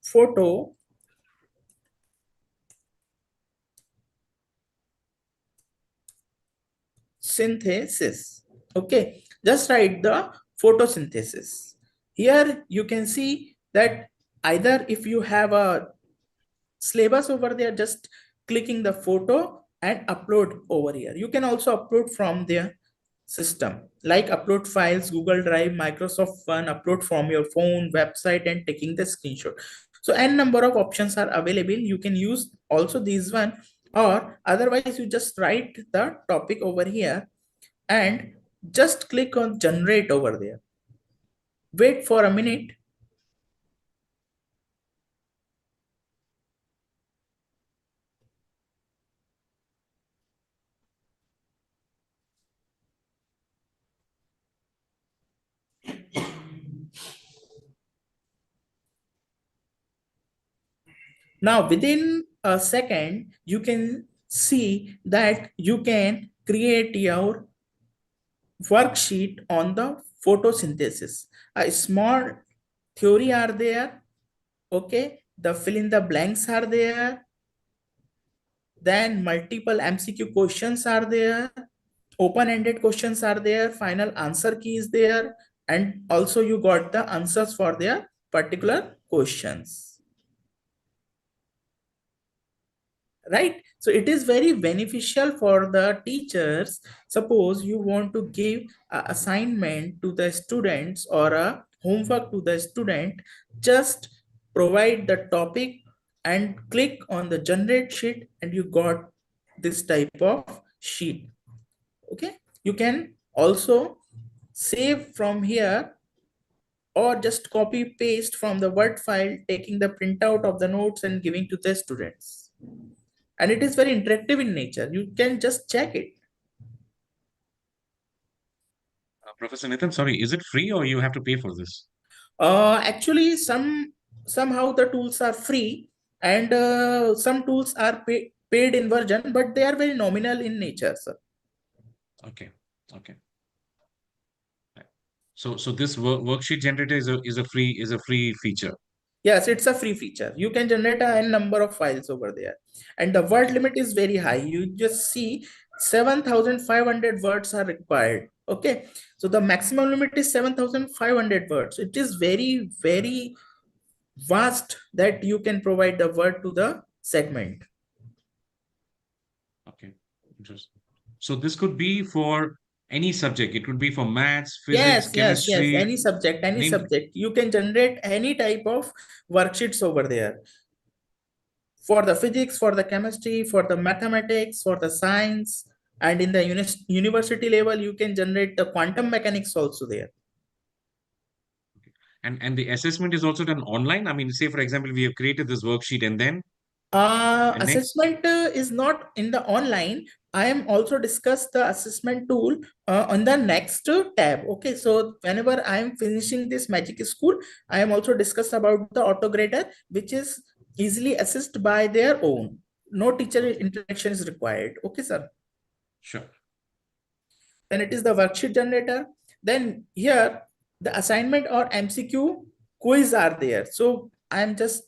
photo synthesis. Okay, just write the photosynthesis. Here you can see that either if you have a syllabus over there, just clicking the photo and upload over here. You can also upload from their system, like upload files, Google Drive, Microsoft One, upload from your phone, website, and taking the screenshot. So n number of options are available. You can use also these one, or otherwise you just write the topic over here and just click on generate over there. Wait for a minute. Now, within a second, you can see that you can create your worksheet on the photosynthesis. A small theory are there. Okay, the fill in the blanks are there. Then multiple MCQ questions are there. Open-ended questions are there. Final answer key is there. And also you got the answers for their particular questions. Right, so it is very beneficial for the teachers. Suppose you want to give a assignment to the students or a homework to the student, just provide the topic and click on the generate sheet and you got this type of sheet. Okay, you can also save from here or just copy paste from the Word file, taking the printout of the notes and giving to the students. And it is very interactive in nature. You can just check it. Professor Nitin, sorry, is it free or you have to pay for this? Actually, somehow the tools are free, and some tools are paid in version, but they are very nominal in nature, sir. Okay, okay. So this worksheet generator is a free feature. Yes, it's a free feature. You can generate a n number of files over there, and the word Okay. limit is very high. You just see 7,500 words are required. Okay, so the maximum limit is 7,500 words. It is very, very vast that you can provide the word to the segment. Okay, interesting. So this could be for any subject. It could be for maths, physics, Yes. chemistry, Any name. subject. You can generate any type of worksheets over there. For the physics, for the chemistry, for the mathematics, for the science, and in the university level, you can generate the quantum mechanics also there. And the assessment is also done online. I mean, say for example, we have created this worksheet and then Pending? Assessment is not in the online. I am also discuss the assessment tool on the next tab. Okay, so whenever I am finishing this Magic School, I am also discuss about the auto grader, which is easily assessed by their own. No teacher interaction is required. Okay, sir. Sure. Then it is the worksheet generator. Then here the assignment or MCQ quiz are there. So I am just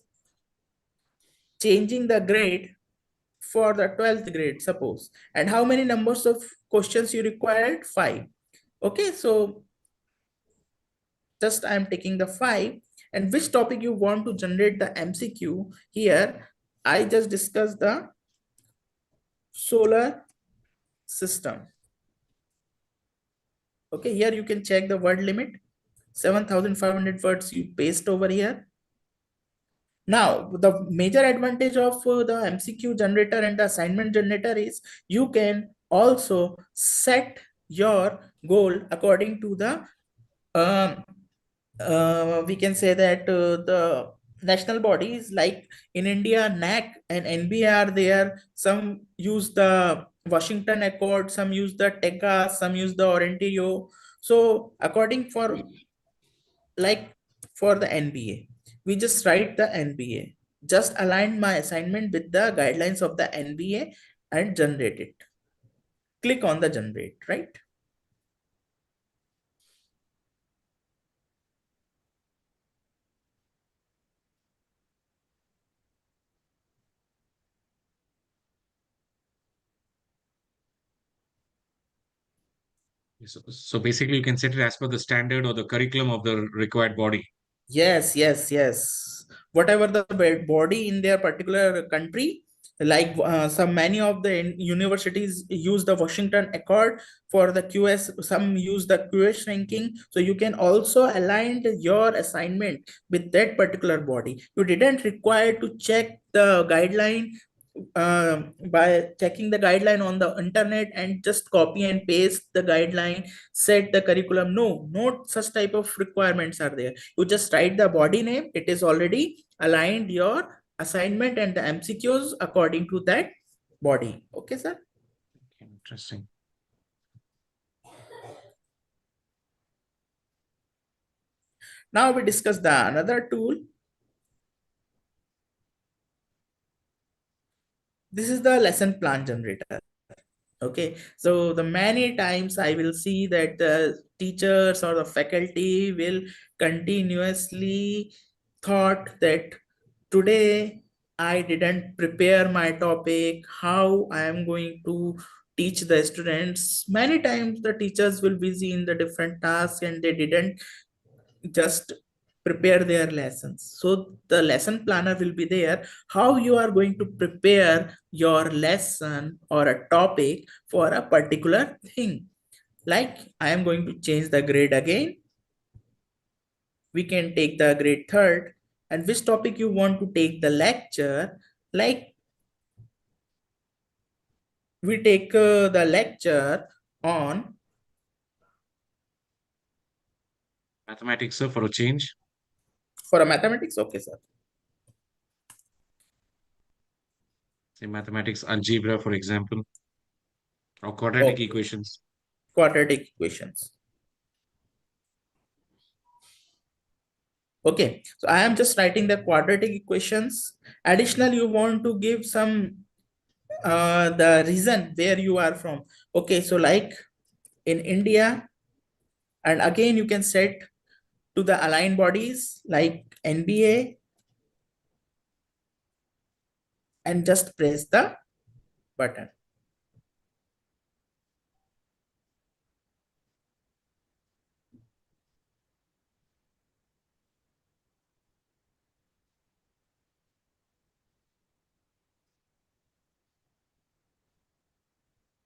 changing the grade for the 12th grade, suppose. And how many numbers of questions you required? 5. Okay, so just I'm taking the 5. And which topic you want to generate the MCQ here? I just discussed the solar system. Okay, here you can check the word limit. 7,500 words you paste over here. Now, the major advantage of the MCQ generator and the assignment generator is you can also set your goal according to the, we can say that the national bodies like in India, NAC and NBA are there. Some use the Washington Accord, some use the TECA, some use the Ontario. So according for like for the NBA, we just write the NBA, just align my assignment with the guidelines of the NBA and generate it. Click on the generate, right? So basically, you can set it as per the standard or the curriculum of the required body. Yes, yes, yes. Whatever the body in their particular country, like some many of the universities use the Washington Accord for the QS, some use the QS ranking. So you can also align your assignment with that particular body. You didn't require to check the guideline by checking the guideline on the internet and just copy and paste the guideline, set the curriculum. No, not such type of requirements are there. You just write the body name, it is already aligned your assignment and the MCQs according to that body. Okay, sir. Interesting. Now we discuss the another tool. This is the lesson plan generator. Okay, so the many times I will see that the teachers or the faculty will continuously thought that today I didn't prepare my topic, how I am going to teach the students. Many times the teachers will busy in the different tasks and they didn't just prepare their lessons. So the lesson planner will be there, how you are going to prepare your lesson or a topic for a particular thing. Like I am going to change the grade again. We can take the grade third, and which topic you want to take the lecture. Like we take the lecture on Mathematics, sir, for a change. for a mathematics. Okay, sir. Say mathematics algebra, for example, or quadratic Okay, equations. quadratic equations. Okay, so I am just writing the quadratic equations. Additional, you want to give some the reason where you are from. Okay, so like in India, and again you can set to the aligned bodies like NBA and just press the button.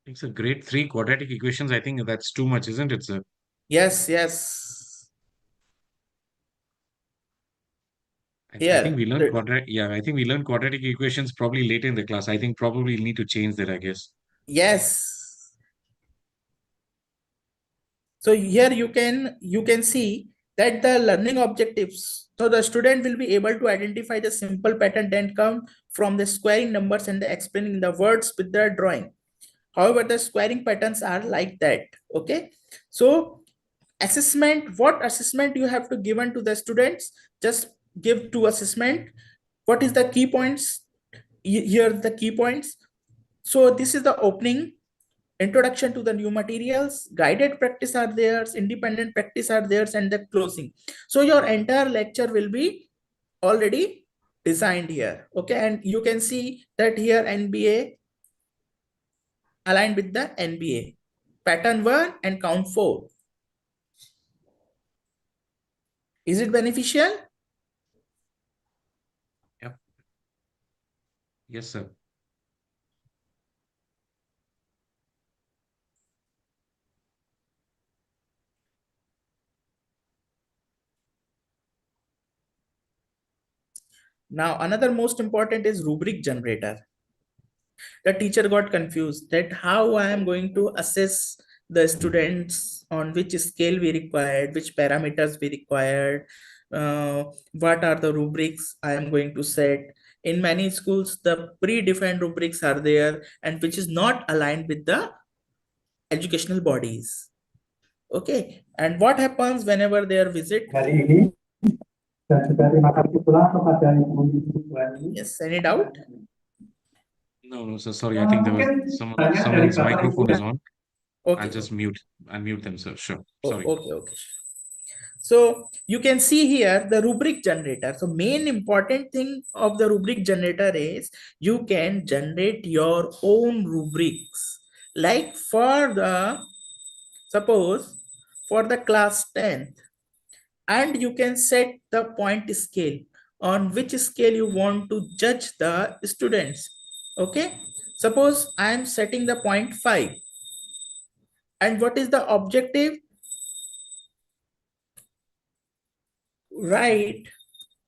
It's a grade 3 quadratic equations. I think that's too much, isn't it, sir? Yes, yes. I think Here, we learned quadratic. Yeah, I think we learned quadratic equations probably later in the class. I think probably we'll need to change that, I guess. yes. So here you can see that the learning objectives, so the student will be able to identify the simple pattern, then come from the squaring numbers and the explaining the words with the drawing. However, the squaring patterns are like that. Okay, so assessment, what assessment you have to given to the students? Just give two assessment. What is the key points? Here the key points. So this is the opening, introduction to the new materials, guided practice are theirs, independent practice are theirs, and the closing. So your entire lecture will be already designed here. Okay, and you can see that here NBA aligned with the NBA, pattern 1 and count 4. Is it beneficial? Yep. Yes, sir. Now another most important is rubric generator. The teacher got confused that how I am going to assess the students, on which scale we required, which parameters we required, what are the rubrics I am going to set. In many schools, the predefined rubrics are there, and which is not aligned with the educational bodies. Okay, and what happens whenever they are visit? Yes, any doubt? No, no, sir. Sorry, I think there was someone's microphone is on. I'll Okay, just unmute them, sir. Sure. oh, Sorry. okay. So you can see here the rubric generator. So main important thing of the rubric generator is you can generate your own rubrics. Like for the, suppose for the class 10th, and you can set the point scale, on which scale you want to judge the students. Okay, suppose I am setting the point 5. And what is the objective? Write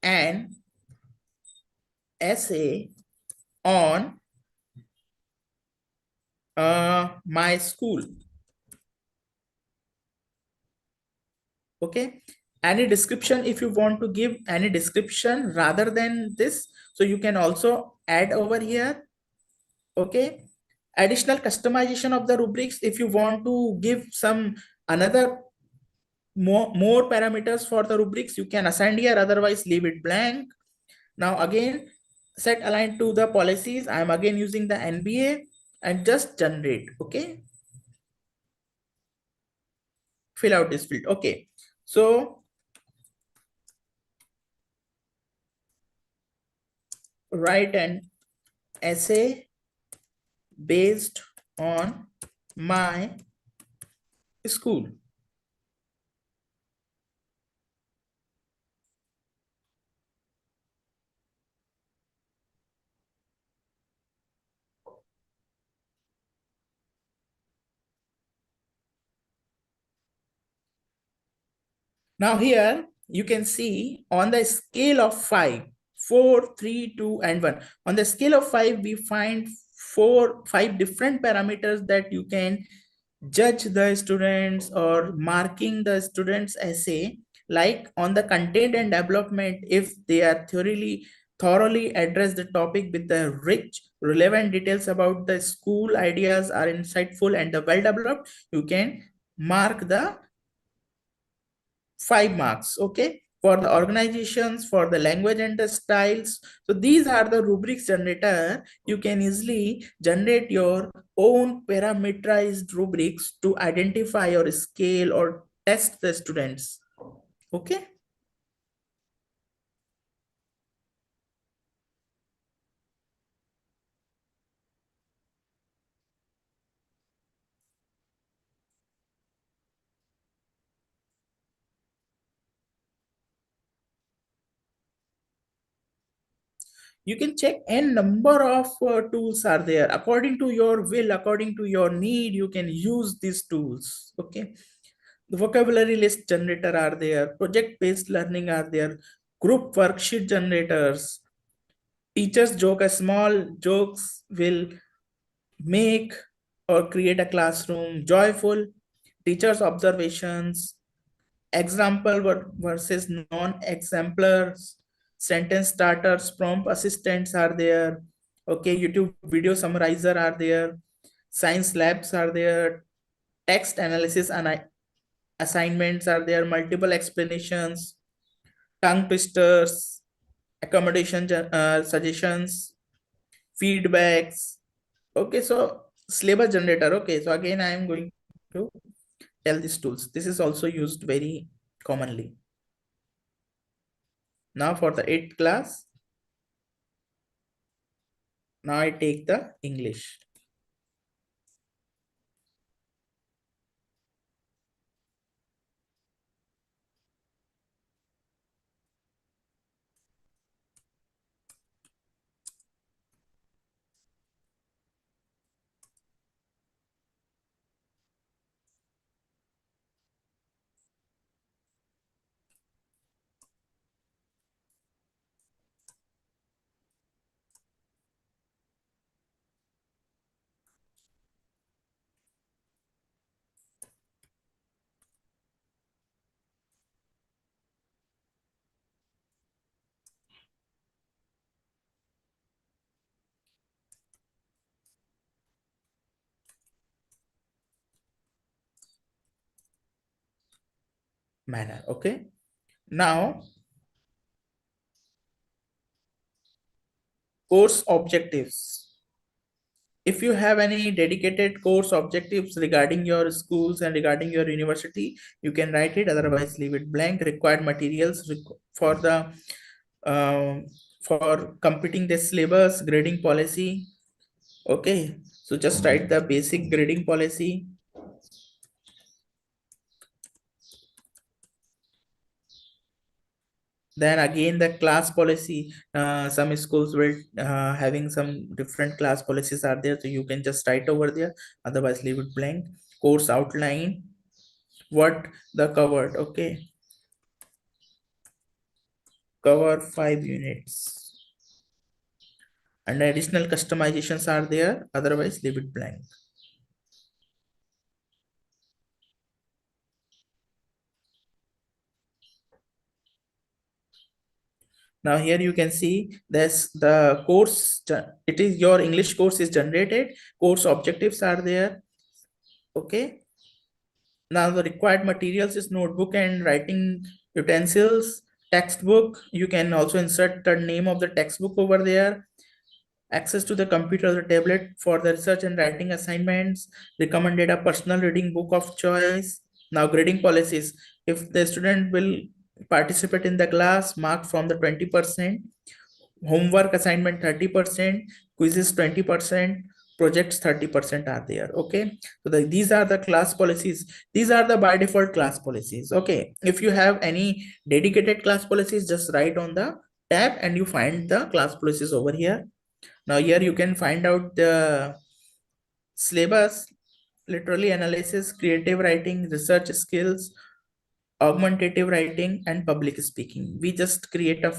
an essay on my school. Okay, any description, if you want to give any description rather than this, so you can also add over here. Okay, additional customization of the rubrics, if you want to give some another more parameters for the rubrics, you can assign here, otherwise leave it blank. Now again, set align to the policies, I am again using the NBA and just generate. Okay, fill out this field. Okay, so write an essay based on my school. Now here you can see on the scale of 5, 4, 3, 2, and 1. On the scale of 5, we find 5 different parameters that you can judge the students or marking the students essay. Like on the content and development, if they are thoroughly address the topic with the rich relevant details about the school, ideas are insightful and the well developed, you can mark the 5 marks. Okay, for the organizations, for the language and the styles. So these are the rubrics generator. You can easily generate your own parameterized rubrics to identify your scale or test the students. Okay, you can check n number of tools are there. According to your will, according to your need, you can use these tools. Okay, the vocabulary list generator are there, project based learning are there, group worksheet generators. Teachers joke, a small jokes will make or create a classroom joyful. Teachers observations, example versus non-exemplars, sentence starters, prompt assistants are there. Okay, YouTube video summarizer are there, science labs are there, text analysis and assignments are there, multiple explanations, tongue twisters, accommodation suggestions, feedbacks. Okay, so syllabus generator. Okay, so again I am going to tell these tools. This is also used very commonly. Now for the 8th class, now I take the English. Manner. Okay. Now, course objectives. If you have any dedicated course objectives regarding your schools and regarding your university, you can write it. Otherwise, leave it blank. Required materials for the for completing the syllabus, grading policy. Okay, so just write the basic grading policy. Then again the class policy, some schools will having some different class policies are there, so you can just write over there, otherwise leave it blank. Course outline, what the covered. Okay, cover 5 units, and additional customizations are there, otherwise leave it blank. Now here you can see this the course, it is your English course is generated, course objectives are there. Okay, now the required materials is notebook and writing utensils, textbook. You can also insert the name of the textbook over there. Access to the computer or tablet for the research and writing assignments. Recommended a personal reading book of choice. Now grading policies. If the student will participate in the class, mark from the 20%. Homework assignment 30%, quizzes 20%, projects 30% are there. Okay, so these are the class policies. These are the by default class policies. Okay, if you have any dedicated class policies, just write on the tab and you find the class policies over here. Now here you can find out the syllabus, literally analysis, creative writing, research skills, augmentative writing, and public speaking. We just create a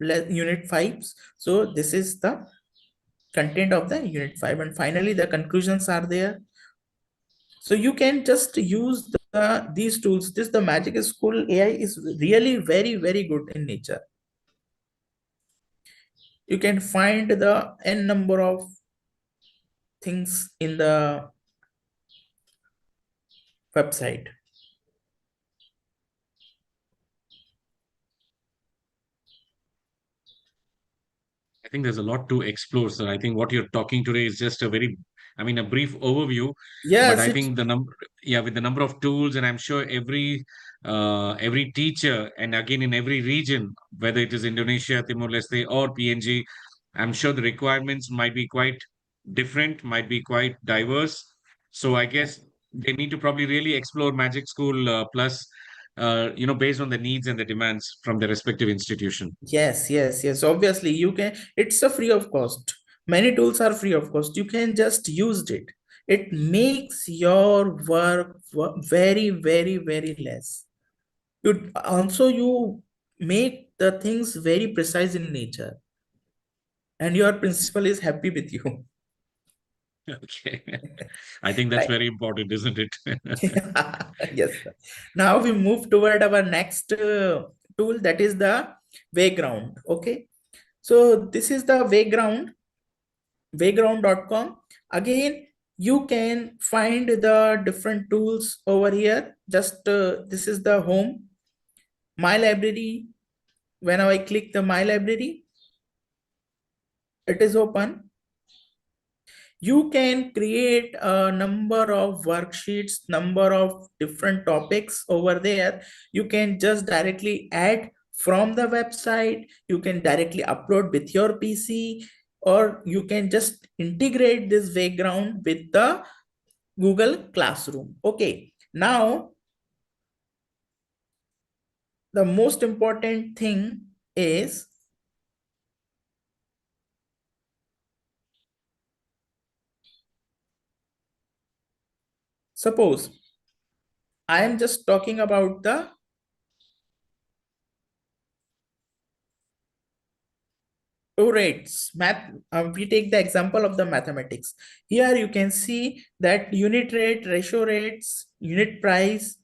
unit 5s. So this is the content of the unit 5, and finally the conclusions are there. So you can just use these tools. The Magic School AI is really very good in nature. You can find the n number of things in the website. I think there's a lot to explore. So I think what you're talking today is just a very, I mean, a brief overview. But Yes, I it's think the number, yeah, with the number of tools, and I'm sure every teacher, and again in every region, whether it is Indonesia, Timor-Leste, or PNG, I'm sure the requirements might be quite different, might be quite diverse. So I guess they need to probably really explore Magic School Plus, based on the needs and the demands from the respective institution. yes. Obviously, you can. It's a free of cost. Many tools are free of cost. You can just use it. It makes your work very less. You make the things very precise in nature, and your principal is happy with you. Okay. I think that's Right. very important, isn't it? Yes. Now we move toward our next tool, that is the Vyground. Okay. So this is the Vyground.com. Again, you can find the different tools over here. Just this is the home, my library. Whenever I click the my library, it is open. You can create a number of worksheets, number of different topics over there. You can just directly add from the website. You can directly upload with your PC, or you can just integrate this background with the Google Classroom. Okay, now the most important thing is, suppose I am just talking about the rates. We take the example of the mathematics. Here you can see that unit rate, ratio rates, unit price,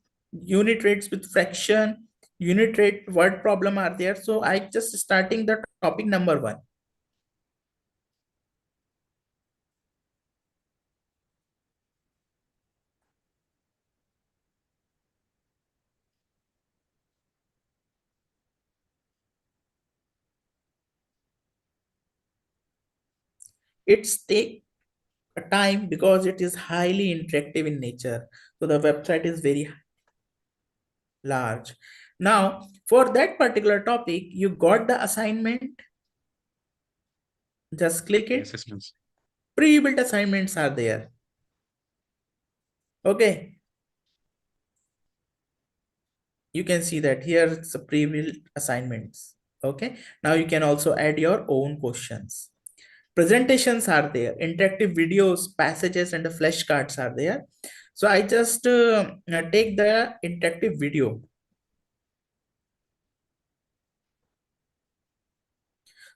unit rates with fraction, unit rate word problem are there. So I just starting the topic number 1. It's take a time because it is highly interactive in nature. So the website is very large. Now, for that particular topic, you got the assignment. Just click The it. assessments. Pre-built assignments are there. Okay. You can see that here it's a pre-built assignments. Okay. Now you can also add your own questions. Presentations are there. Interactive videos, passages, and the flashcards are there. So I just take the interactive video.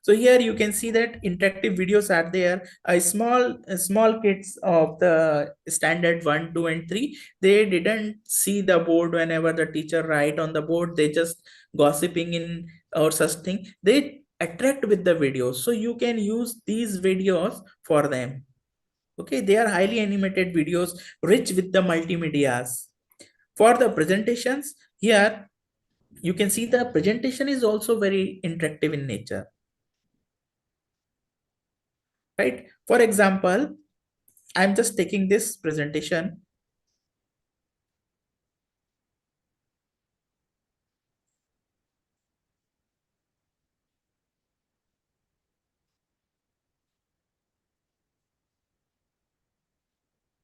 So here you can see that interactive videos are there. Small kids of the standard 1, 2, and 3, they didn't see the board whenever the teacher write on the board. They just gossiping in or such thing. They attract with the videos. So you can use these videos for them. Okay, they are highly animated videos, rich with the multimedias. For the presentations, here you can see the presentation is also very interactive in nature. Right? For example, I'm just taking this presentation.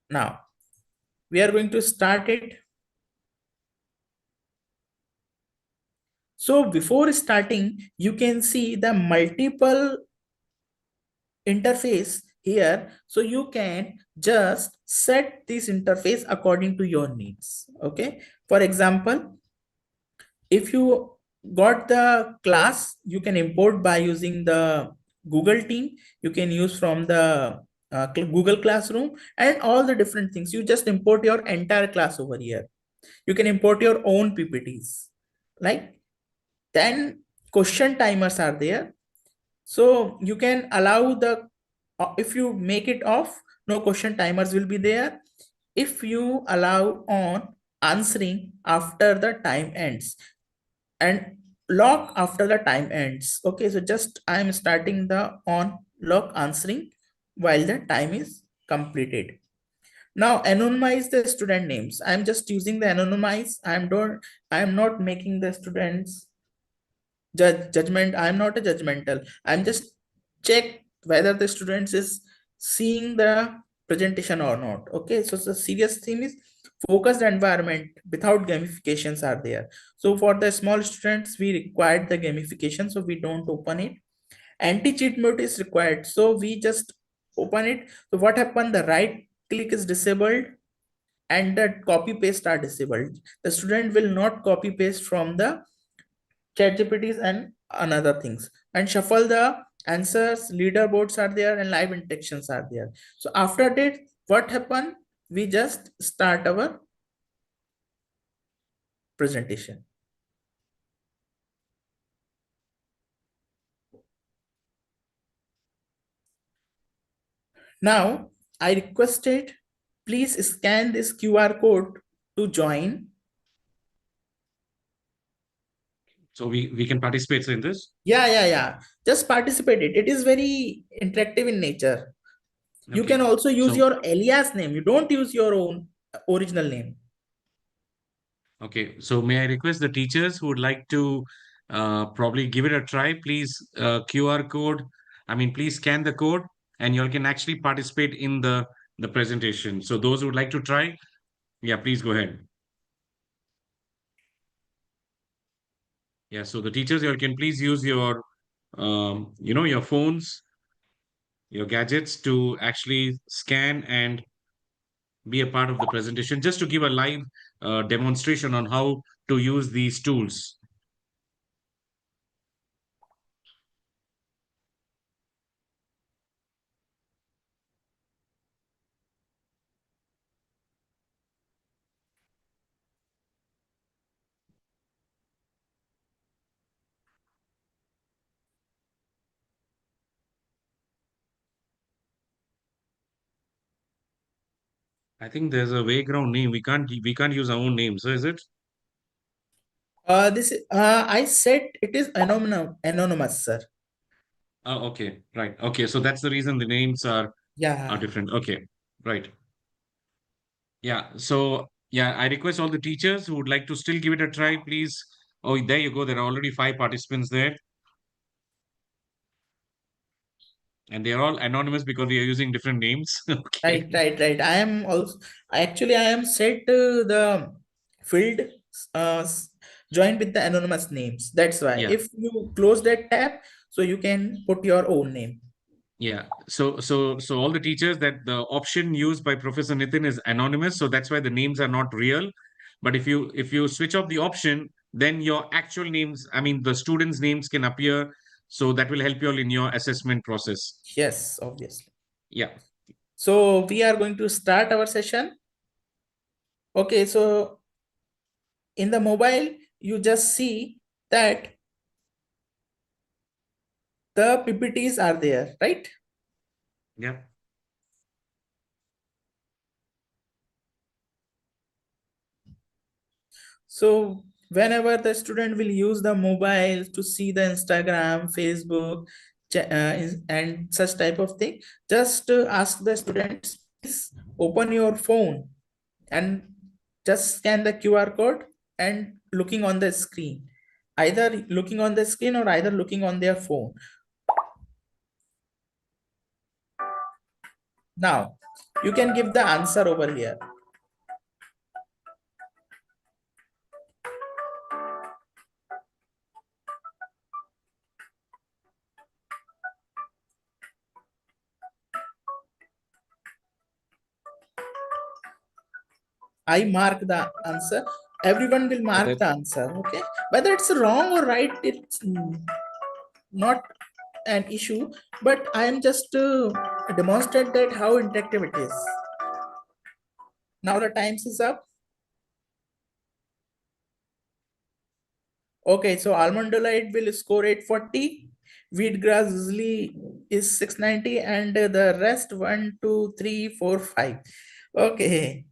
Now, we are going to start it. So before starting, you can see the multiple interface here. So you can just set this interface according to your needs. Okay. For example, if you got the class, you can import by using the Google team. You can use from the Google Classroom and all the different things. You just import your entire class over here. You can import your own PPTs. Like 10 question timers are there. So you can allow the, if you make it off, no question timers will be there. If you allow on answering after the time ends, and lock after the time ends. Okay, so just I am starting the on lock answering while the time is completed. Now anonymize the student names. I'm just using the anonymize. I'm not making the students judgment. I'm not a judgmental. I'm just check whether the students is seeing the presentation or not. Okay, so the serious thing is focused environment without gamifications are there. So for the small students, we required the gamification, so we don't open it. Anti-cheat mode is required, so we just open it. So what happened? The right click is disabled and the copy paste are disabled. The student will not copy paste from the chat GPTs and another things. And shuffle the answers, leaderboards are there, and live interactions are there. So after that, what happened? We just start our presentation. Now, I requested, please scan this QR code to join. So we can participate in this? Yeah. Just participate it. It is very interactive in nature. You Okay. can also use So, your alias name. You don't use your own original name. okay. So may I request the teachers who would like to probably give it a try, please QR code. I mean, please scan the code and you all can actually participate in the presentation. So those who would like to try, yeah, please go ahead. Yeah, so the teachers, you all can please use your, your phones, your gadgets to actually scan and be a part of the presentation, just to give a live demonstration on how to use these tools. I think there's a Vyground name. We can't use our own name. So is it? I said it is anonymous, sir. Oh, okay, right. Okay, so that's the reason the names are Yeah. different. Okay, right. Yeah. So yeah, I request all the teachers who would like to still give it a try, please. Oh, there you go. There are already 5 participants there, and they are all anonymous because we are using different names. Okay. Right. I am also actually I am set the field uh, s- joined with the anonymous names. That's why Yeah. if you close that tab, so you can put your own name. Yeah. So all the teachers, that the option used by Professor Nitin is anonymous, so that's why the names are not real. But if you switch off the option, then your actual names, I mean the students' names can appear. So that will help you all in your assessment process. Yes, obviously. Yeah. So we are going to start our session. Okay, so in the mobile, you just see that the PPTs are there, right? Yeah. So whenever the student will use the mobile to see the Instagram, Facebook, and such type of thing, just ask the students, please open your phone and just scan the QR code and looking on the screen. Either looking on the screen or either looking on their phone. Now, you can give the answer over here. I mark the answer. Everyone will Yeah, mark that the answer. Okay. Whether it's wrong or right, it's not an issue. But I am just demonstrate that how interactive it is. Now the times is up. Okay, so almondolite will score 840. Wheat grass usually is 690, and the rest 1, 2, 3, 4, 5. Okay.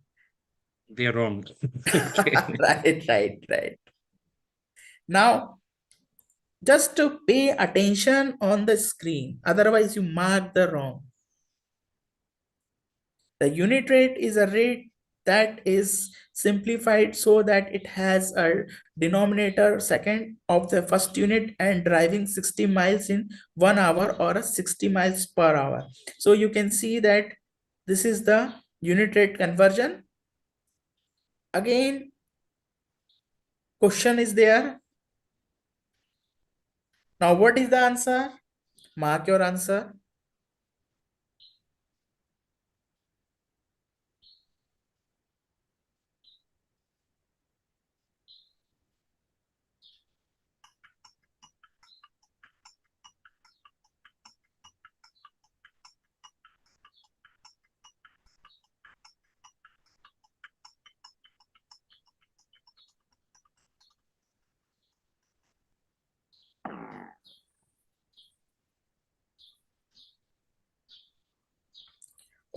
they are wrong. Okay. Right. Now just to pay attention on the screen, otherwise you mark the wrong. The unit rate is a rate that is simplified so that it has a denominator second of the first unit and driving 60 miles in 1 hour or a 60 miles per hour. So you can see that this is the unit rate conversion. Again, question is there. Now what is the answer? Mark your answer.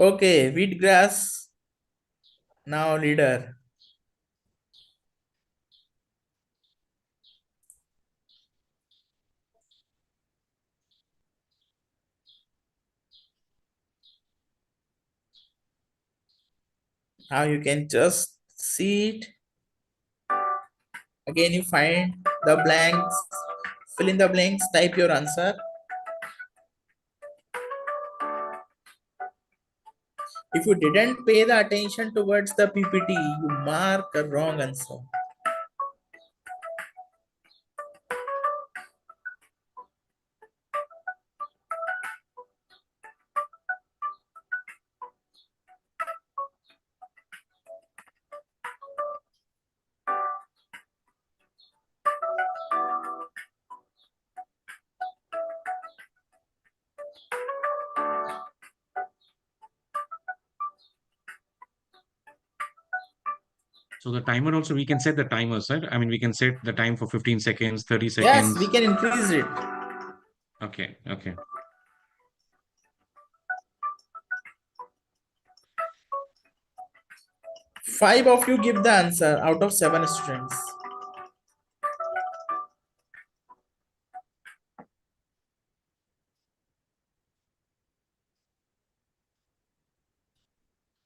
Okay, wheatgrass, now leader. Now you can just see it. Again, you find the blanks, fill in the blanks, type your answer. If you didn't pay the attention towards the PPT, you mark a wrong answer. So the timer also, we can set the timer, sir. I mean, we can set the time for 15 seconds, 30 Yes, we seconds. can increase it. Okay, okay. 5 of you give the answer out of 7 students.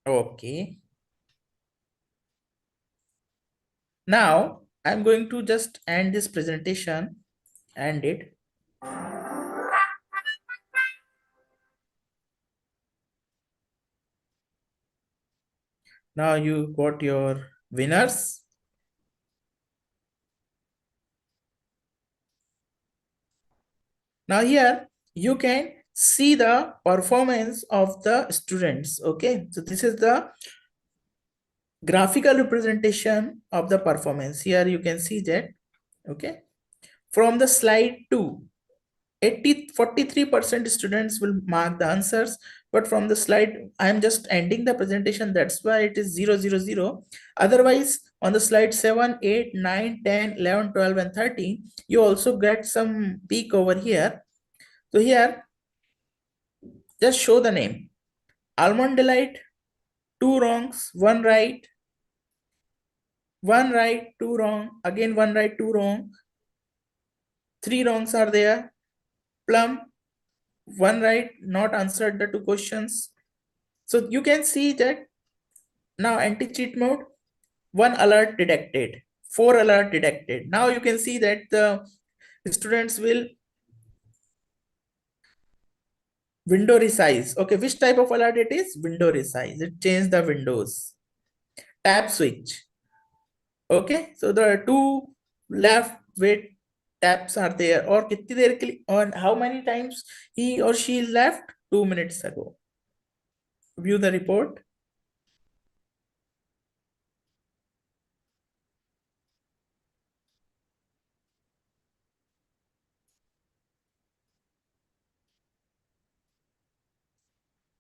Okay. Now, I'm going to just end this presentation. End it. Now you got your winners. Now here you can see the performance of the students. Okay, so this is the graphical representation of the performance. Here you can see that. Okay, from the slide 2, 43% students will mark the answers, but from the slide I am just ending the presentation, that's why it is 000. Otherwise on the slide 7, 8, 9, 10, 11, 12 and 13 you also get some peak over here. So here just show the name. Almond Delight, 2 wrongs, 1 right, 1 right, 2 wrong, again 1 right, 2 wrong, 3 wrongs are there. Plum, 1 right, not answered the 2 questions. So you can see that now anti-cheat mode, 1 alert detected, 4 alert detected. Now you can see that the students will window resize. Okay, which type of alert it is? Window resize. It changed the windows. Tab switch. Okay, so there are 2 left with taps are there, or kitni der ke liye, or how many times he or she left? 2 minutes ago. View the report.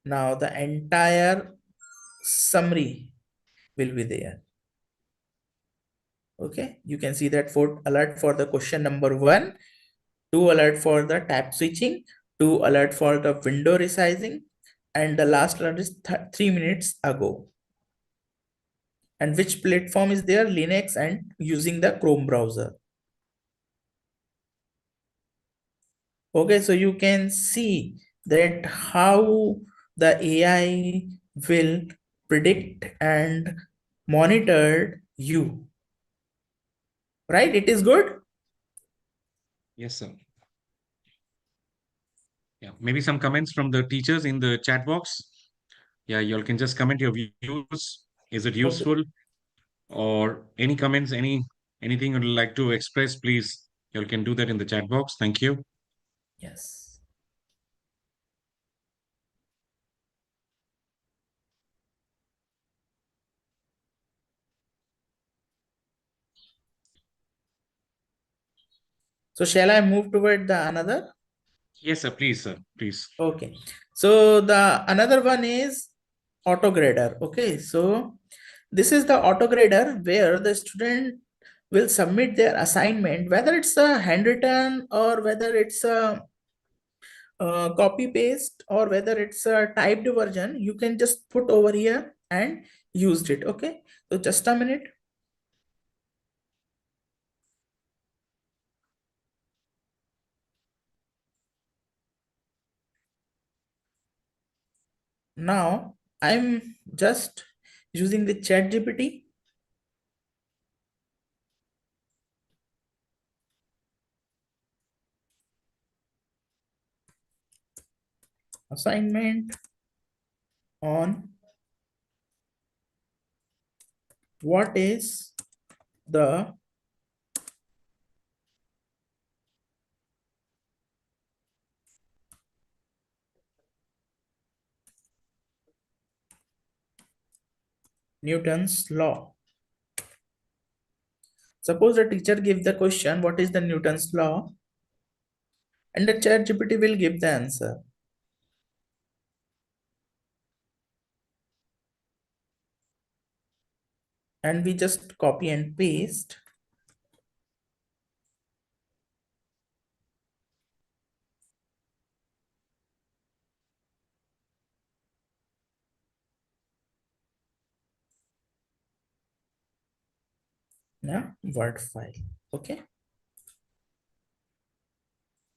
Now the entire summary will be there. Okay, you can see that 4 alert for the question number 1, 2 alert for the tab switching, 2 alert for the window resizing, and the last alert is 3 minutes ago. And which platform is there? Linux and using the Chrome browser. Okay, so you can see that how the AI will predict and monitor you. Right? It is good. Yes, sir. Yeah, maybe some comments from the teachers in the chat box. Yeah, you all can just comment your views. Is it Okay. useful? Or any comments, anything you'd like to express, please, you all can do that in the chat box. Thank you. Yes. So shall I move toward the another? Yes, sir. Please, sir. Please. Okay. So the another one is auto grader. Okay. So this is the auto grader where the student will submit their assignment, whether it's a handwritten or whether it's a copy paste or whether it's a typed version, you can just put over here and used it. Okay, so just a minute. Now I'm just using the chat GPT. Assignment on what is the Newton's law. Suppose the teacher gives the question, what is the Newton's law? And the chat GPT will give the answer. And we just copy and paste. Yeah, Word file. Okay.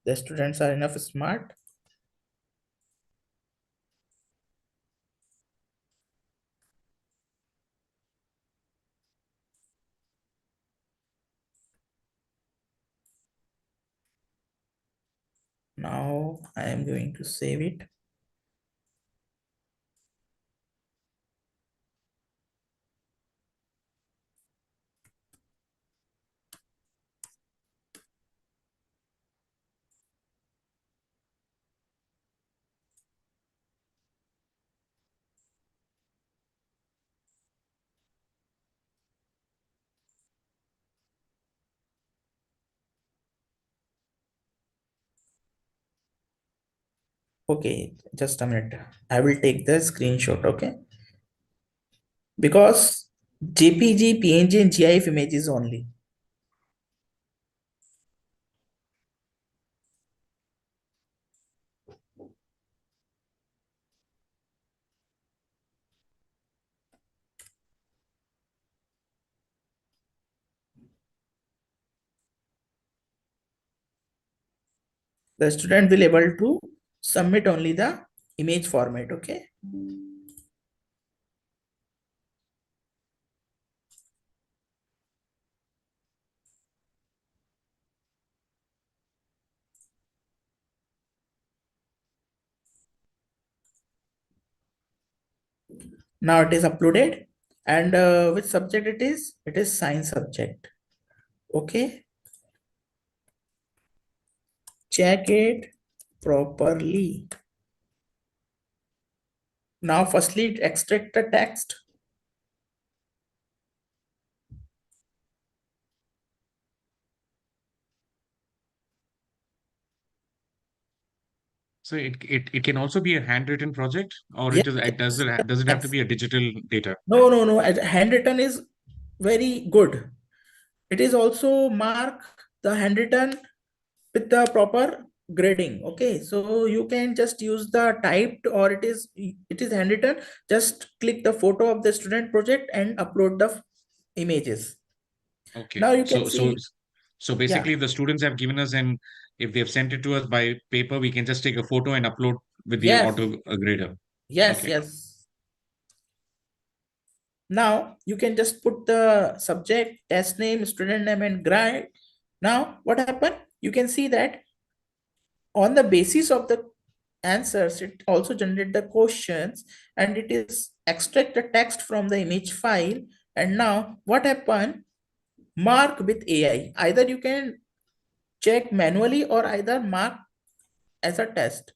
The students are enough smart. Now I am going to save it. Okay, just a minute. I will take the screenshot, okay? Because JPG, PNG, and GIF images only. The student will able to submit only the image format, okay? Now it is uploaded. And which subject it is? It is science subject. Okay. Check it properly. Now firstly extract the text. So it can also be a handwritten project, or Yes, does it have to yes. be a digital data? No. Handwritten is very good. It is also mark the handwritten with the proper grading. Okay, so you can just use the typed or it is handwritten. Just click the photo of the student project and upload the images. Okay. Now you can So see, yeah, basically the students have given us, and if they've sent it to us by paper, we can just take a photo and upload with the yes, auto grader. yes, Okay. yes. Now you can just put the subject, test name, student name, and grade. Now what happened? You can see that on the basis of the answers, it also generate the questions and it is extract the text from the image file. And now what happened? Mark with AI. Either you can check manually or either mark as a test.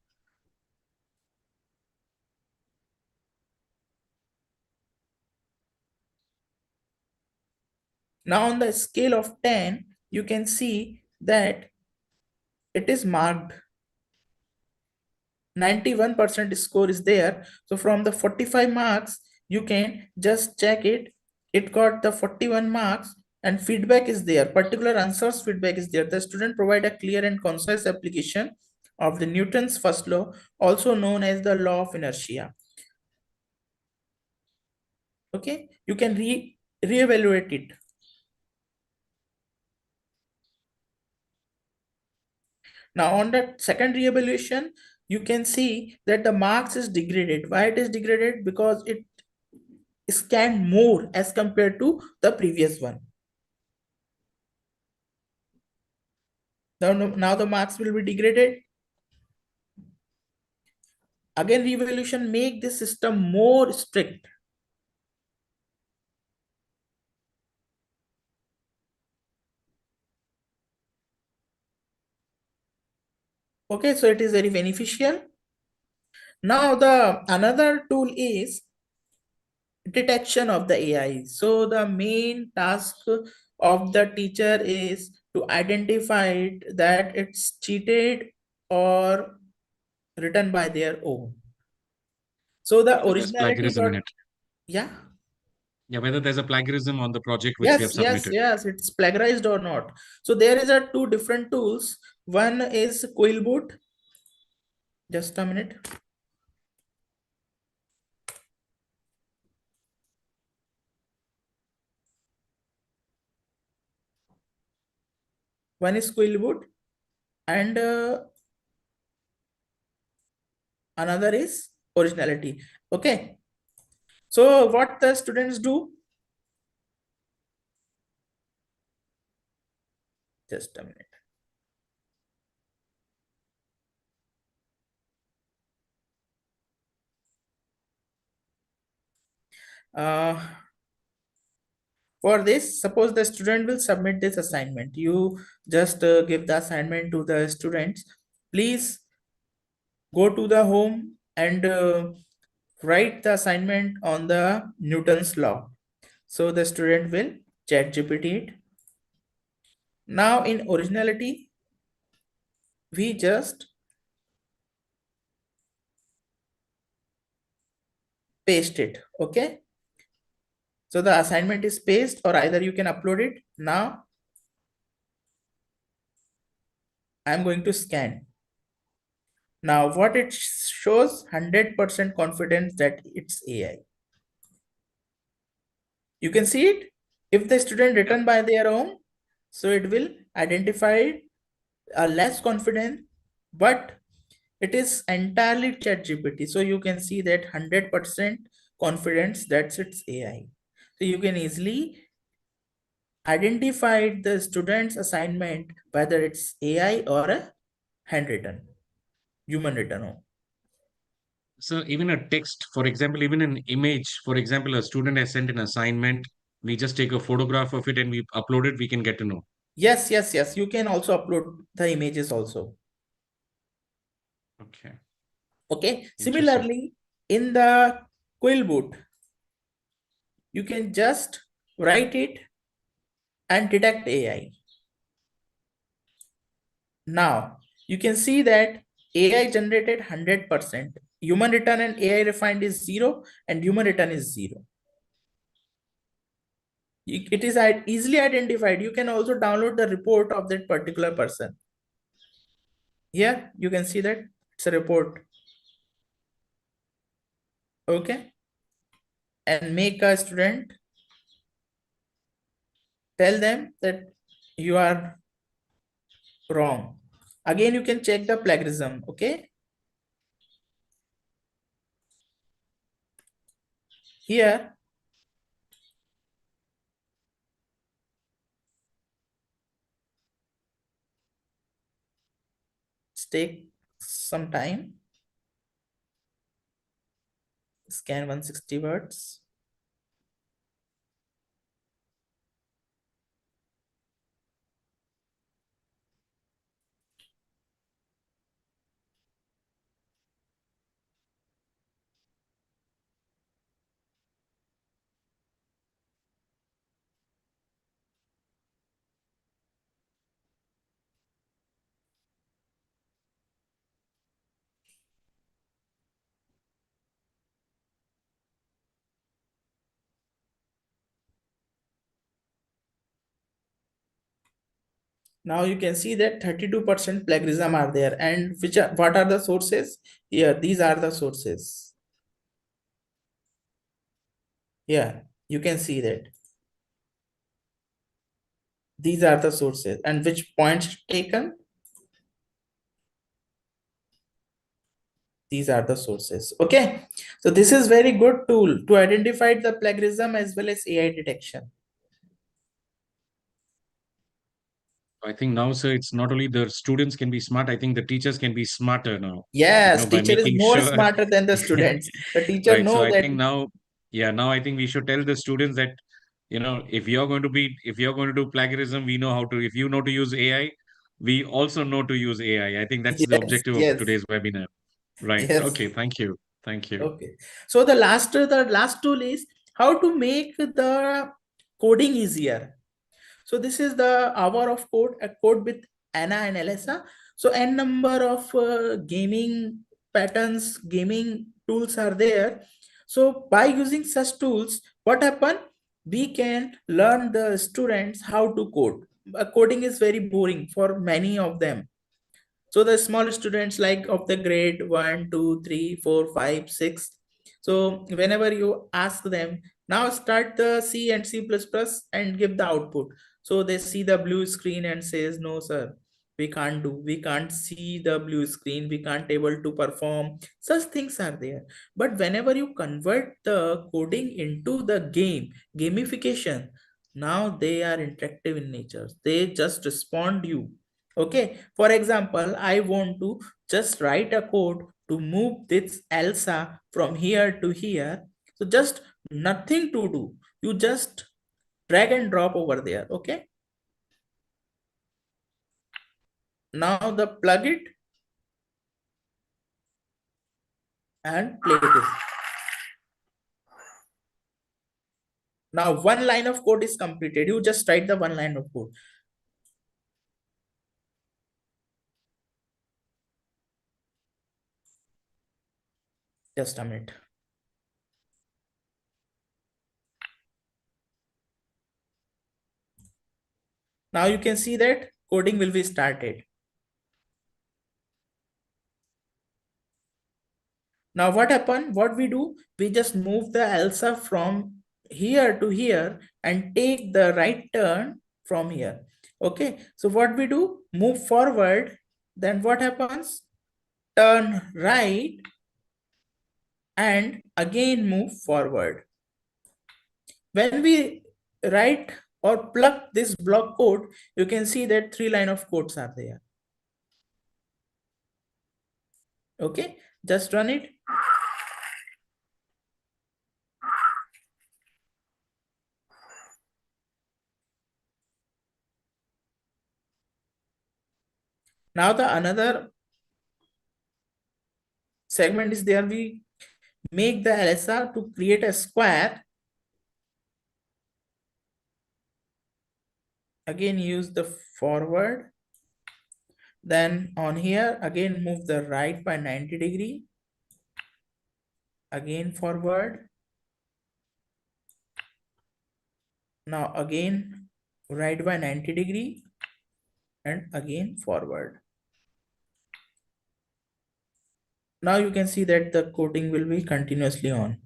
Now on the scale of 10, you can see that it is marked 91% score is there. So from the 45 marks, you can just check it. It got the 41 marks and feedback is there. Particular answers feedback is there. The student provide a clear and concise application of the Newton's first law, also known as the law of inertia. Okay, you can reevaluate it. Now on the second reevaluation, you can see that the marks is degraded. Why it is degraded? Because it scanned more as compared to the previous one. Now the marks will be degraded. Again, reevaluation make this system more strict. Okay, so it is very beneficial. Now the another tool is detection of the AI. So the main task of the teacher is to identify that it's cheated or written by their own. So the Whether there's originality plagiarism in dot, it. yeah, Yeah, whether there's a plagiarism on the project which we have yes, submitted. it's plagiarized or not. So there is a two different tools. One is Quillboot. Just a minute. One is Quillboot and another is originality. Okay. So what the students do? Just a minute. Uh, for this, suppose the student will submit this assignment. You just give the assignment to the students. Please go to the home and write the assignment on the Newton's law. So the student will chat GPT it. Now in originality, we just paste it. Okay. So the assignment is pasted or either you can upload it. Now I'm going to scan. Now what it shows 100% confidence that it's AI. You can see it. If the student Yeah. written by their own, so it will identify a less confident, but it is entirely chat GPT. So you can see that 100% confidence that's its AI. So you can easily identify the student's assignment, whether it's AI or a handwritten, human written. So even a text, for example, even an image, for example, a student has sent an assignment, we just take a photograph of it and we upload it, we can get to know. Yes. You can also upload the images also. Okay, Okay. interesting. Similarly, in the quill boot, you can just write it and detect AI. Now, you can see that AI generated 100%. Human written and AI refined is 0 and human written is 0. It is easily identified. You can also download the report of that particular person. Here, you can see that it's a report. Okay. And make a student tell them that you are wrong. Again, you can check the plagiarism. Okay. Here, take some time. Scan 160 words. Now you can see that 32% plagiarism are there, and what are the sources? Here, these are the sources. Yeah, you can see that these are the sources and which points taken. These are the sources. Okay, so this is very good tool to identify the plagiarism as well as AI detection. I think now, sir, it's not only the students can be smart, I think the teachers can be smarter now, Yes, by teacher is making more sure. smarter than the students. The teacher Right. So know I that. think now, yeah, now I think we should tell the students that, if you're going to do plagiarism, we know how to, if you know to use AI, we also know to use AI. I think that's the Yes, objective of yes, today's webinar. Right. yes. Okay. Thank you. Thank you. Okay. So the last tool is how to make the coding easier. So this is the hour of code, a code with Anna and Elisa. So n number of gaming patterns, gaming tools are there. So by using such tools, what happen? We can learn the students how to code. Coding is very boring for many of them. So the small students like of the grade 1, 2, 3, 4, 5, 6. So whenever you ask them, now start the C and C++ and give the output. So they see the blue screen and says, no, sir, we can't see the blue screen. We can't able to perform. Such things are there. But whenever you convert the coding into the gamification, now they are interactive in nature. They just respond you. Okay, for example, I want to just write a code to move this Elsa from here to here. So just nothing to do. You just drag and drop over there. Okay. Now the plug it and play this. Now one line of code is completed. You just write the one line of code. Just a minute. Now you can see that coding will be started. Now what happened? What we do? We just move the Elsa from here to here and take the right turn from here. Okay. So what we do? Move forward. Then what happens? Turn right and again move forward. When we write or plug this block code, you can see that 3 line of codes are there. Okay. Just run it. Now the another segment is there. We make the LSR to create a square. Again use the forward. Then on here again move the right by 90 degree. Again forward. Now again right by 90 degree and again forward. Now you can see that the coding will be continuously on.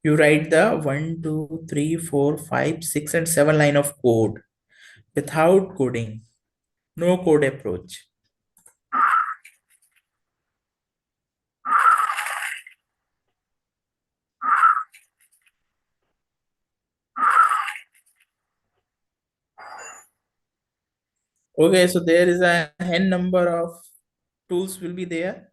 You write the 1, 2, 3, 4, 5, 6 and 7 line of code without coding. No code approach. Okay, so there is a n number of tools will be there.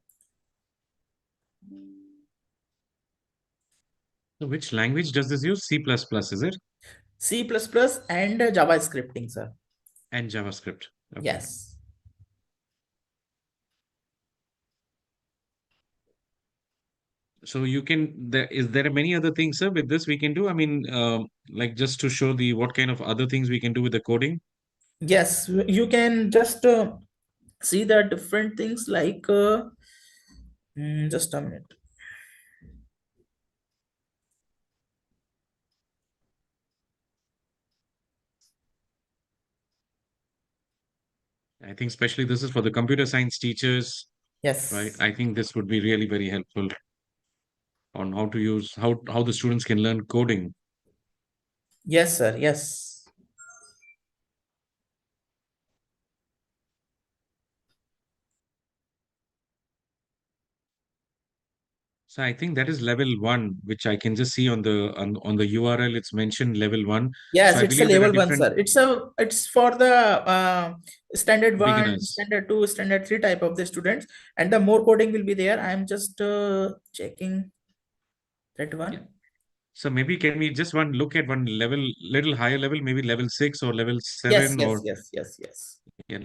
So which language does this use? C++, is it? C++ and JavaScripting, sir. And JavaScript. Okay. Yes. So you can, is there many other things, sir, with this we can do? I mean, like just to show the what kind of other things we can do with the coding. Yes, you can just see the different things like just a minute. I think especially this is for the computer science teachers, right? Yes. I think this would be really very helpful on how to use how the students can learn coding. Yes, sir. Yes. So I think that is level one, which I can just see on the URL. It's mentioned level one. So Yes, I it's a believe there are level one, different sir. It's for the standard one, beginners. standard two, standard three type of the students, and the more coding will be there. I'm just checking that Yeah. one. So maybe can we just one look at one level, little higher level, maybe level six or level Yes, seven yes, or yes, yes, yes. yeah,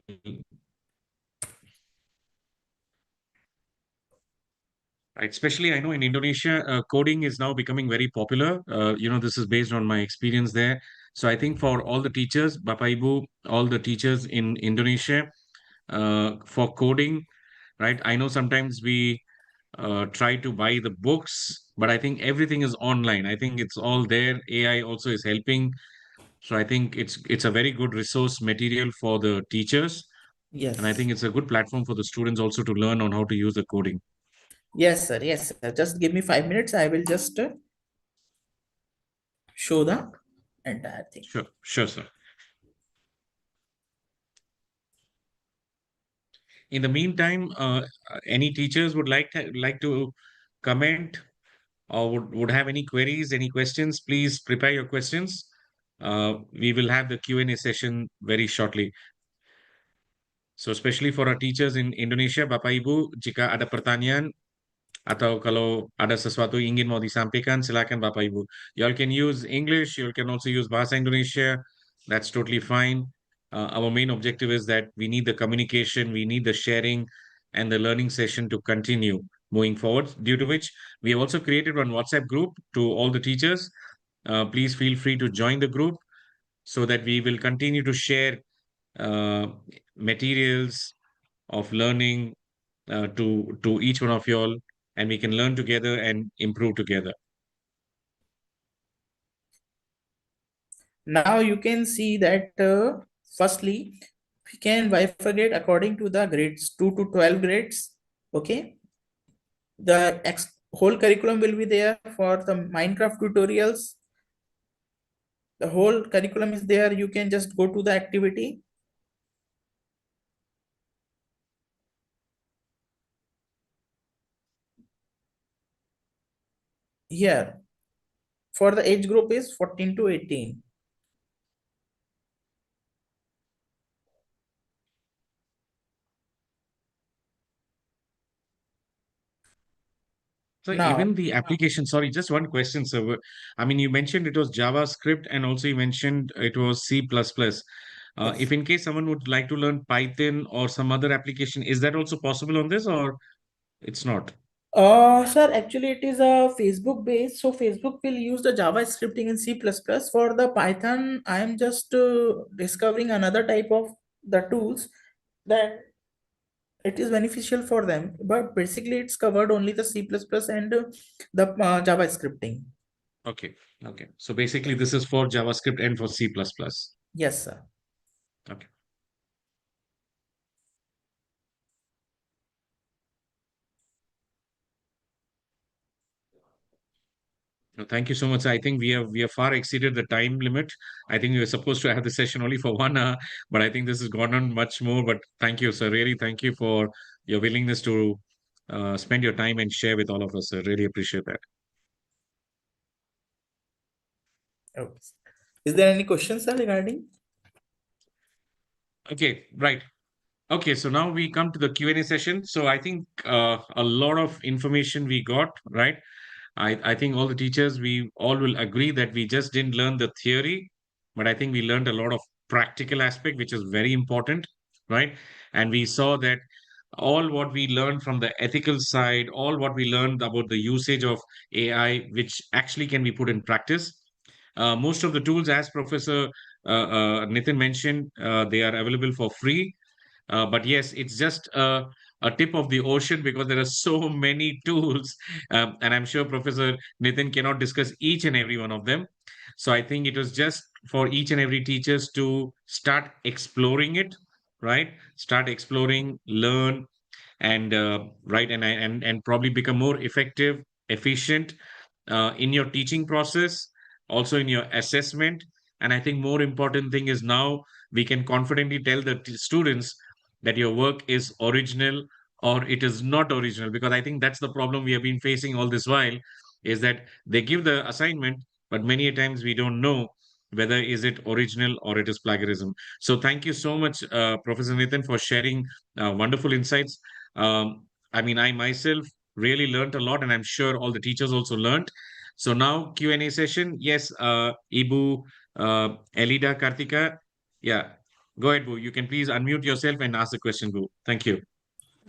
right. Especially I know in Indonesia, coding is now becoming very popular. This is based on my experience there. So I think for all the teachers, Bapak Ibu, all the teachers in Indonesia, for coding, right? I know sometimes we try to buy the books, but I think everything is online. I think it's all there. AI also is helping. So I think it's a very good resource material for the teachers, and I Yes, think it's a good platform for the students also to learn on how to use the coding. yes, sir. Yes, sir. Just give me 5 minutes. I will just show the entire thing. Sure, sure, sir. In the meantime, any teachers would like to comment or would have any queries, any questions, please prepare your questions. We will have the Q&A session very shortly. So especially for our teachers in Indonesia, Bapak Ibu, jika ada pertanyaan atau kalau ada sesuatu yang ingin mau disampaikan, silakan Bapak Ibu. Y'all can use English, you can also use Bahasa Indonesia. That's totally fine. Our main objective is that we need the communication, we need the sharing, and the learning session to continue moving forward. Due to which we have also created one WhatsApp group to all the teachers. Please feel free to join the group so that we will continue to share uh, materials of learning to each one of y'all, and we can learn together and improve together. Now you can see that firstly, we can bifurcate according to the grades 2 to 12 grades. Okay. The whole curriculum will be there for the Minecraft tutorials. The whole curriculum is there. You can just go to the activity. Here, for the age group is 14 to 18. So Now, even the application, sorry, just one question, sir. I mean, you mentioned it was JavaScript and also you mentioned it was C++. If yes. in case someone would like to learn Python or some other application, is that also possible on this or it's not? Sir, actually it is a Facebook based. So Facebook will use the Java scripting in C++. For the Python, I am just discovering another type of the tools that it is beneficial for them. But basically it's covered only the C++ and the Java scripting. Okay, okay. So basically this is for JavaScript and for C++. Yes, sir. Okay. No, thank you so much. I think we have far exceeded the time limit. I think we were supposed to have the session only for 1 hour, but I think this has gone on much more. But thank you, sir. Really, thank you for your willingness to spend your time and share with all of us, sir. Really appreciate that. Okay. Is there any questions, sir, regarding? Okay, right. Okay, so now we come to the Q&A session. So I think a lot of information we got, right? I think all the teachers, we all will agree that we just didn't learn the theory, but I think we learned a lot of practical aspect, which is very important, right? And we saw that all what we learned from the ethical side, all what we learned about the usage of AI, which actually can be put in practice. Most of the tools, as Professor Nitin mentioned, they are available for free. But yes, it's just a tip of the ocean because there are so many tools. And I'm sure Professor Nitin cannot discuss each and every one of them. So I think it was just for each and every teachers to start exploring it, right? Start exploring, learn, and right, and probably become more effective, efficient in your teaching process, also in your assessment. And I think more important thing is now we can confidently tell the students that your work is original or it is not original, because I think that's the problem we have been facing all this while, is that they give the assignment, but many a times we don't know whether is it original or it is plagiarism. So thank you so much, Professor Nathan, for sharing wonderful insights. I mean, I myself really learned a lot, and I'm sure all the teachers also learned. So now Q&A session. Yes, Ibu, Elida, Kartika. Yeah, go ahead, Bu. You can please unmute yourself and ask the question, Bu. Thank you.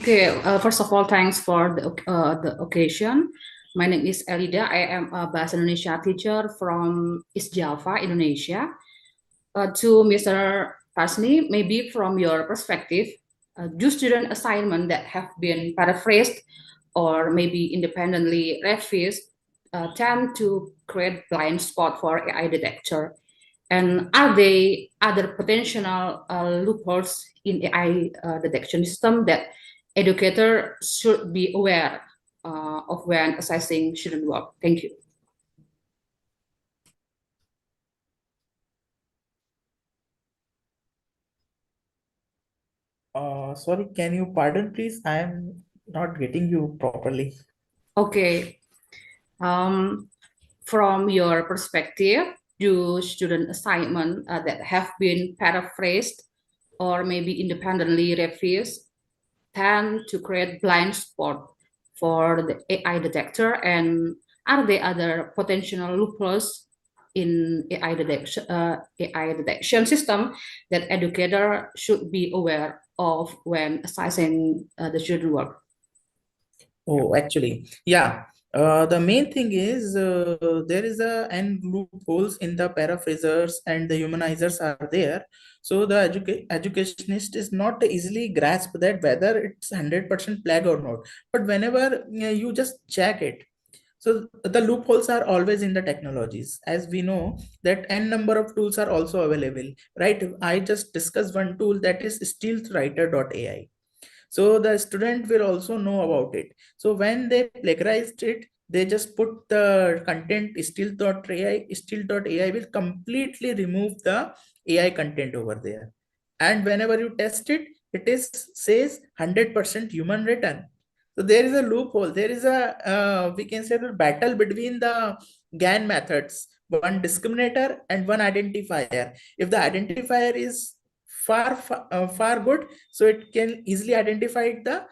Okay, first of all, thanks for the occasion. My name is Elida. I am a Bahasa Indonesia teacher from East Java, Indonesia. To Mr. Pasni, maybe from your perspective, do student assignment that have been paraphrased or maybe independently revised tend to create blind spot for AI detector? And are they other potential loopholes in AI detection system that educator should be aware of when assessing student work? Thank you. Sorry, can you pardon, please? I am not getting you properly. Okay. From your perspective, do student assignment that have been paraphrased or maybe independently revised tend to create blind spot for the AI detector? And are there other potential loopholes in AI detection system that educator should be aware of when assessing the student work? Oh, actually, yeah. The main thing is there is a and loopholes in the paraphrasers and the humanizers are there. So the educationist is not easily grasp that whether it's 100% flag or not. But whenever you just check it, so the loopholes are always in the technologies. As we know that n number of tools are also available, right? I just discussed one tool that is stealthwriter.ai. So the student will also know about it. So when they plagiarized it, they just put the content still.ai will completely remove the AI content over there. And whenever you test it, it is says 100% human written. So there is a loophole. There is a we can say the battle between the GAN methods, one discriminator and one identifier. If the identifier is far good, so it can easily identify the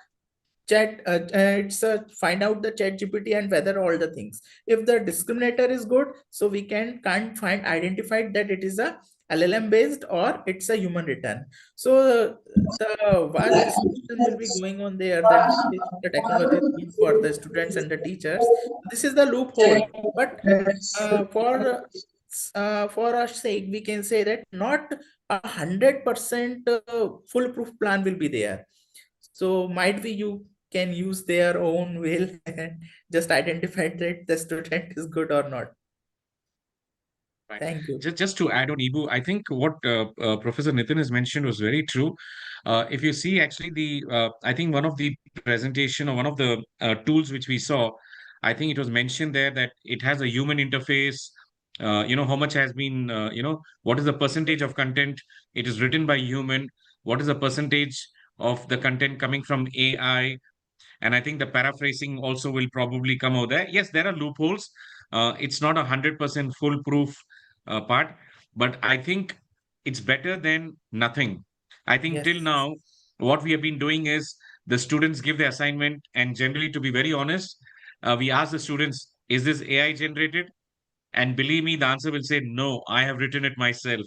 chat it's find out the chat gpt and whether all the things. If the discriminator is good, so we can't find identified that it is a LLM based or it's a human written. So the vast discussion will be going on there, that if the technology is good for the students and the teachers. This is the loophole. But for our sake, we can say that not 100% foolproof plan will be there. So might be you can use their own will and just identify that the student is good or not. Right. Thank you. Just to add on, Ibu, I think what Professor Nitin has mentioned was very true. If you see, actually, I think one of the presentation or one of the tools which we saw, I think it was mentioned there that it has a human interface. How much has been, what is the percentage of content it is written by human? What is the percentage of the content coming from AI? And I think the paraphrasing also will probably come out there. Yes, there are loopholes. It's not 100% foolproof part, but I think it's better than nothing. I think till Yes. now, what we have been doing is the students give the assignment, and generally, to be very honest, we ask the students, is this AI generated? And believe me, the answer will say, no, I have written it myself.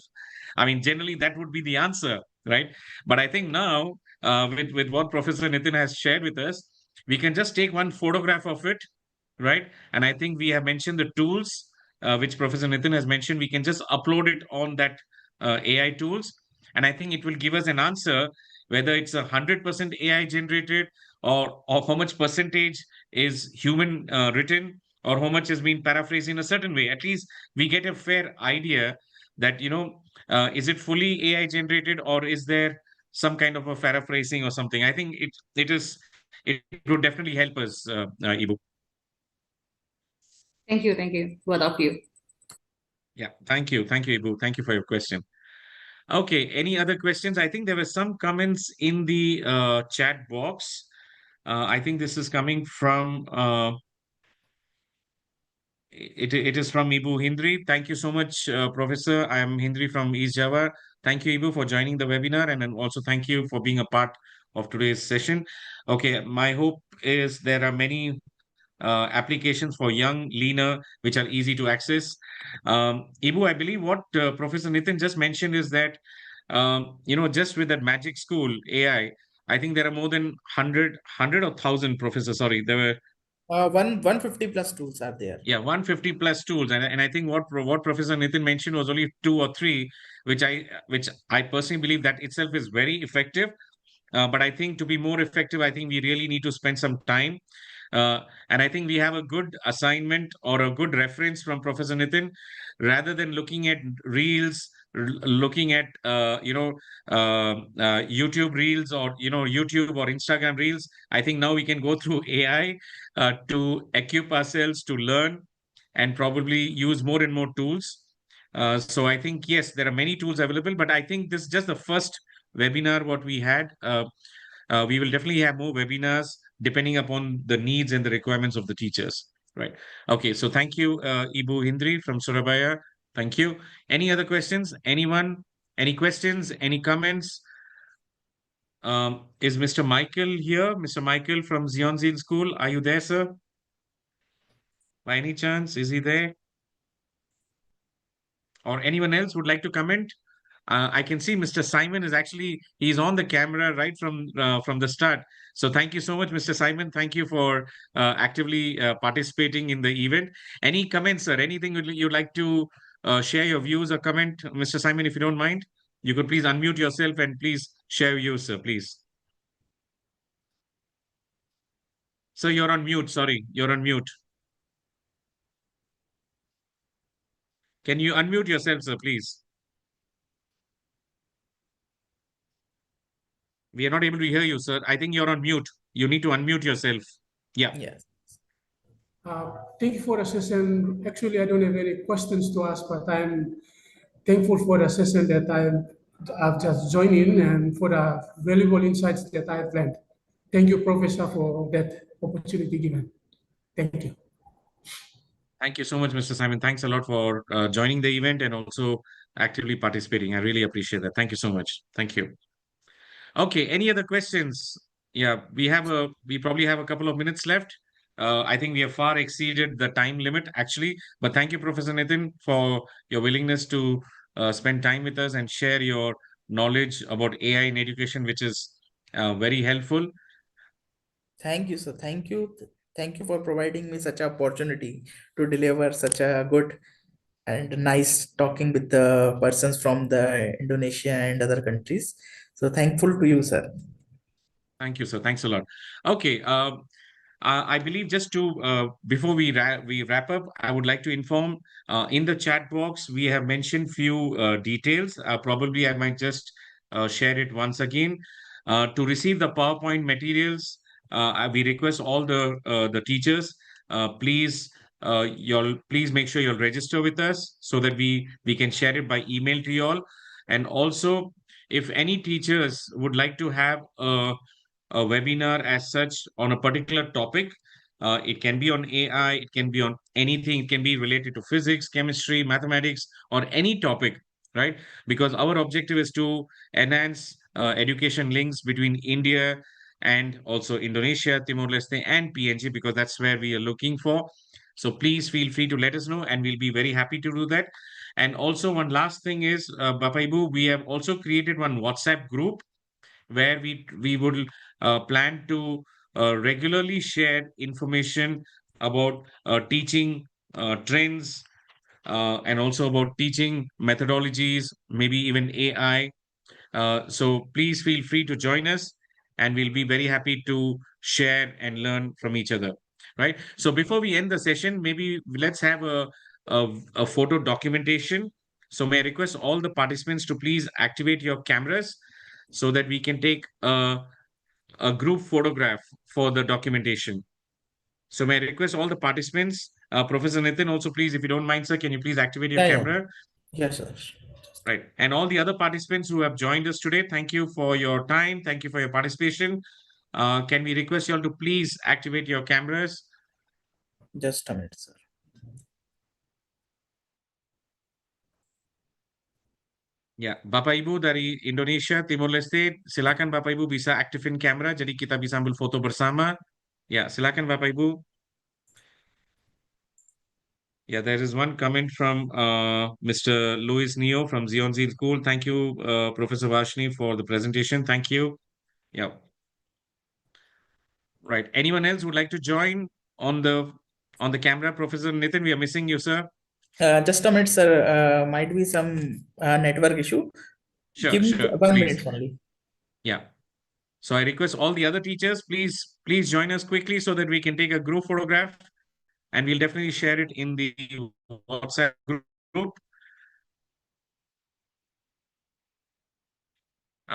I mean, generally, that would be the answer, right? But I think now, with what Professor Nitin has shared with us, we can just take one photograph of it, right? And I think we have mentioned the tools which Professor Nitin has mentioned. We can just upload it on that AI tools. And I think it will give us an answer whether it's 100% AI generated, or how much percentage is human written, or how much has been paraphrased in a certain way. At least we get a fair idea that, is it fully AI generated, or is there some kind of a paraphrasing or something. I think it would definitely help us, Ibu. Thank you, both of you. Yeah, thank you, Ibu. Thank you for your question. Okay, any other questions? I think there were some comments in the chat box. I think this is coming from it is from Ibu Hindri. Thank you so much, Professor. I am Hindri from East Java. Thank you, Ibu, for joining the webinar, and then also thank you for being a part of today's session. Okay, my hope is there are many applications for young, leaner, which are easy to access. Ibu, I believe what Professor Nitin just mentioned is that, just with that Magic School AI, I think there are more than 100 or 1,000, Professor, sorry, there were, 150 plus tools are there. yeah, 150 plus tools. And I think what Professor Nitin mentioned was only two or three, which I personally believe that itself is very effective. But I think to be more effective, I think we really need to spend some time. And I think we have a good assignment or a good reference from Professor Nitin, rather than looking at reels, looking at YouTube reels, or YouTube or Instagram reels. I think now we can go through AI to equip ourselves to learn and probably use more and more tools. So I think yes, there are many tools available, but I think this is just the first webinar what we had. We will definitely have more webinars depending upon the needs and the requirements of the teachers. Right. Okay. So thank you, Ibu Hindri from Surabaya. Thank you. Any other questions? Anyone? Any questions? Any comments? Is Mr. Michael here? Mr. Michael from Zionzin School. Are you there, sir? By any chance, is he there? Or anyone else would like to comment? I can see Mr. Simon is actually he's on the camera right from the start. So thank you so much, Mr. Simon. Thank you for actively participating in the event. Any comments, sir? Anything you'd like to share your views or comment, Mr. Simon, if you don't mind? You could please unmute yourself and please share your views, sir, please. So you're on mute. Sorry, you're on mute. Can you unmute yourself, sir, please? We are not able to hear you, sir. I think you're on mute. You need to unmute yourself. Yeah. Yes. Thank you for the session. Actually, I don't have any questions to ask, but I'm thankful for the session that I've just joined in and for the valuable insights that I've learned. Thank you, Professor, for that opportunity given. Thank you. Thank you so much, Mr. Simon. Thanks a lot for joining the event and also actively participating. I really appreciate that. Thank you so much. Thank you. Okay, any other questions? Yeah, we probably have a couple of minutes left. I think we have far exceeded the time limit actually, but thank you, Professor Nitin, for your willingness to spend time with us and share your knowledge about AI in education, which is very helpful. Thank you, sir. Thank you. Thank you for providing me such an opportunity to deliver such a good and nice talking with the persons from the Indonesia and other countries. So thankful to you, sir. Thank you, sir. Thanks a lot. Okay. I believe just to before we wrap up, I would like to inform in the chat box we have mentioned few details. Probably I might just share it once again. To receive the PowerPoint materials, we request all the teachers, please please make sure you'll register with us so that we can share it by email to you all. And also, if any teachers would like to have a webinar as such on a particular topic. It can be on AI, it can be on anything, it can be related to physics, chemistry, mathematics, or any topic, right? Because our objective is to enhance education links between India and also Indonesia, Timor-Leste, and PNG, because that's where we are looking for. So please feel free to let us know, and we'll be very happy to do that. And also, one last thing is, Bapak Ibu, we have also created one WhatsApp group where we would plan to regularly share information about teaching trends and also about teaching methodologies, maybe even AI. So please feel free to join us, and we'll be very happy to share and learn from each other. Right. So before we end the session, maybe let's have a photo documentation. So may I request all the participants to please activate your cameras so that we can take a group photograph for the documentation. So may I request all the participants, Professor Nitin, also please, if you don't mind, sir, can you please activate your Yeah, yeah. camera? Yes, sir. Right. And all the other participants who have joined us today, thank you for your time. Thank you for your participation. Can we request you all to please activate your cameras? Just a minute, sir. Ya, Bapak Ibu dari Indonesia, Timor Leste, silakan Bapak Ibu bisa aktifin kamera, jadi kita bisa ambil foto bersama. Ya, silakan Bapak Ibu. Yeah, there is one comment from Mr. Louis Neo from Zion Z School. Thank you, Professor Vashni, for the presentation. Thank you. Yeah. Right. Anyone else would like to join on the camera? Professor Nitin, we are missing you, sir. Just a minute, sir. Might be some network issue. Sure, Give me sure. 1 minute Please. only. Yeah. So I request all the other teachers, please join us quickly so that we can take a group photograph, and we'll definitely share it in the WhatsApp group.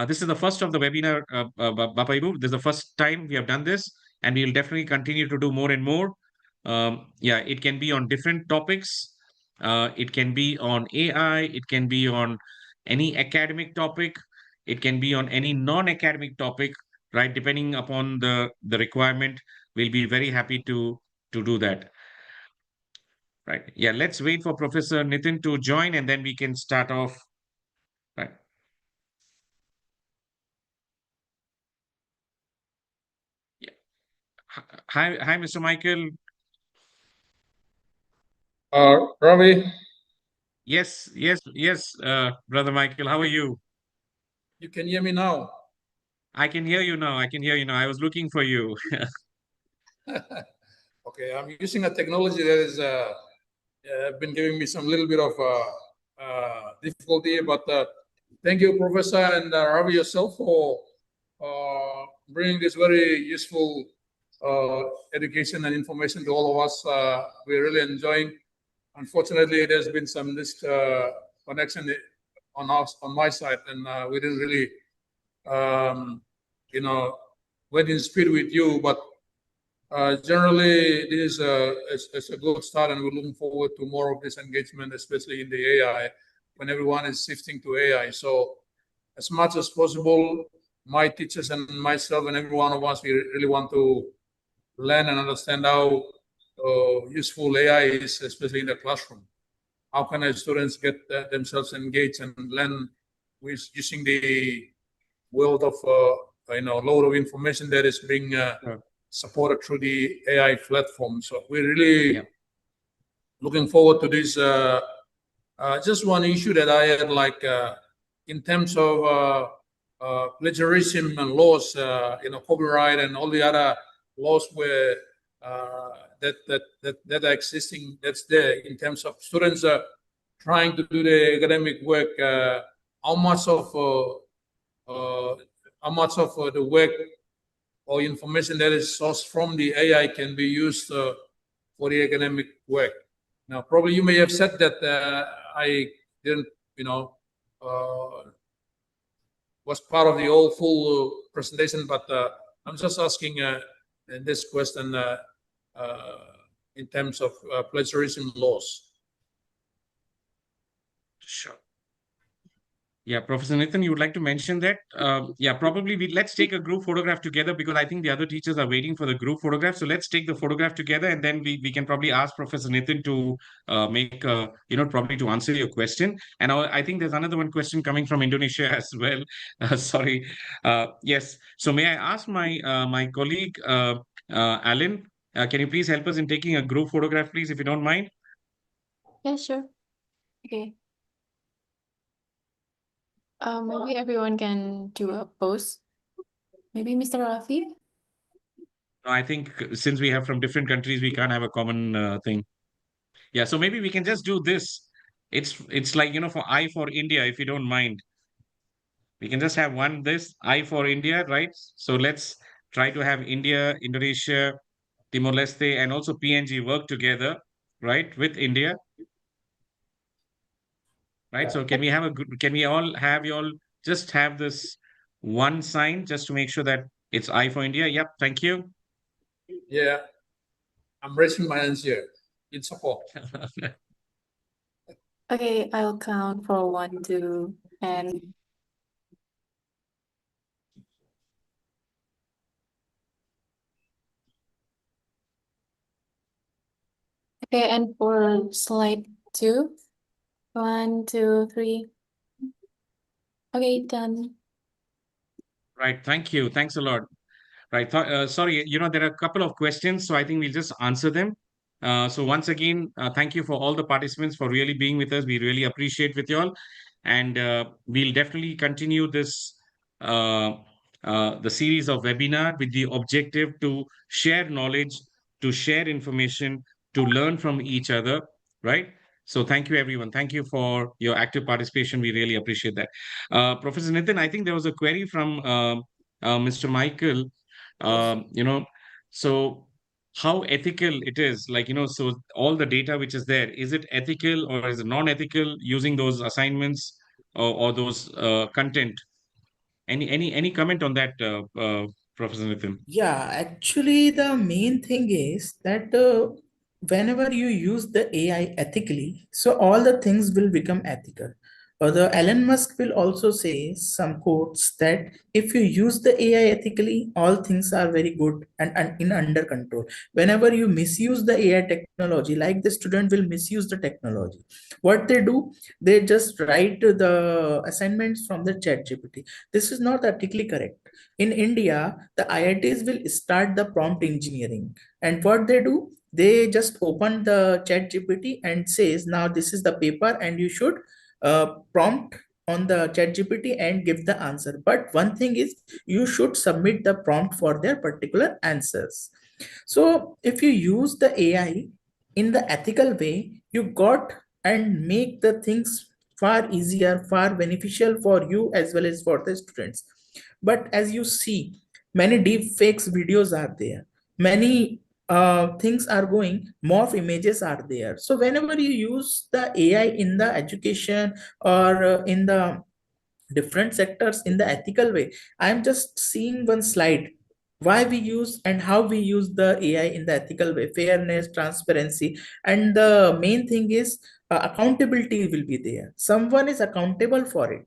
This is the first of the webinar, Bapak Ibu. This is the first time we have done this, and we'll definitely continue to do more and more. Yeah, it can be on different topics. It can be on AI. It can be on any academic topic. It can be on any non-academic topic, right? Depending upon the requirement, we'll be very happy to do that. Right. Yeah, let's wait for Professor Nitin to join, and then we can start off. Right. Yeah. Hi, Mr. Michael. Ravi, Yes, Brother Michael. How are you? you can hear me now. I can hear you now. I can hear you now. I was looking for you. Okay, I'm using a technology that is been giving me some little bit of difficulty, but thank you, Professor, and Ravi yourself for bringing this very useful education and information to all of us. We're really enjoying. Unfortunately, there's been some disconnection on my side, and we didn't really, you know, went in speed with you, but generally, this is it's a good start, and we're looking forward to more of this engagement, especially in the AI, when everyone is shifting to AI. So, as much as possible, my teachers and myself and every one of us, we really want to learn and understand how useful AI is, especially in the classroom. How can our students get themselves engaged and learn with using the world of load of information that is being supported through the AI platform. So we're really looking forward to this. Just one issue that I had, like in terms of plagiarism and laws, copyright and all the other laws where that are existing, that's there in terms of students trying to do the academic work. How much of the work or information that is sourced from the AI can be used for the academic work. Now, probably you may have said that I didn't, was part of the whole full presentation, but I'm just asking this question in terms of plagiarism laws. Sure. Yeah, Professor Nathan, you would like to mention that? Yeah, probably let's take a group photograph together, because I think the other teachers are waiting for the group photograph. So let's take the photograph together, and then we can probably ask Professor Nathan to make probably to answer your question. And I think there's another one question coming from Indonesia as well. Sorry. Yes. So may I ask my colleague Alan, can you please help us in taking a group photograph, please, if you don't mind? Yeah, sure. Okay. Maybe everyone can do a pose. Maybe Mr. Rafi? No, I think since we have from different countries, we can't have a common thing. Yeah, so maybe we can just do this. It's like, for I for India, if you don't mind. We can just have one this I for India, right? So let's try to have India, Indonesia, Timor Leste, and also PNG work together, right, with India, right? So can we all have you all just have this one sign just to make sure that it's I for India. Yep, thank you. Yeah, I'm raising my hands here in support. Okay, I'll count for 1, 2, and okay, and for slide 2, 1, 2, 3. Okay, done. Right, thank you. Thanks a lot. Right. Sorry, there are a couple of questions, so I think we'll just answer them. So once again, thank you for all the participants for really being with us. We really appreciate with you all, and we'll definitely continue this uh, the series of webinar with the objective to share knowledge, to share information, to learn from each other. Right. So thank you, everyone. Thank you for your active participation. We really appreciate that. Professor Nitin, I think there was a query from Mr. Michael. Yes. You know, so how ethical it is, like, so all the data which is there, is it ethical or is it non-ethical using those assignments or those content? Any comment on that, Professor Nitin? Yeah, actually, the main thing is that whenever you use the AI ethically, so all the things will become ethical. Or the Elon Musk will also say some quotes that if you use the AI ethically, all things are very good and in under control. Whenever you misuse the AI technology, like the student will misuse the technology, what they do, they just write the assignments from the chat GPT. This is not ethically correct. In India, the IITs will start the prompt engineering. And what they do, they just open the chat GPT and says, now this is the paper and you should prompt on the chat GPT and give the answer. But one thing is you should submit the prompt for their particular answers. So if you use the AI in the ethical way, you got and make the things far easier, far beneficial for you as well as for the students. But as you see, many deep fakes videos are there. Many things are going, morph images are there. So whenever you use the AI in the education or in the different sectors in the ethical way, I'm just seeing one slide why we use and how we use the AI in the ethical way, fairness, transparency, and the main thing is accountability will be there. Someone is accountable for it.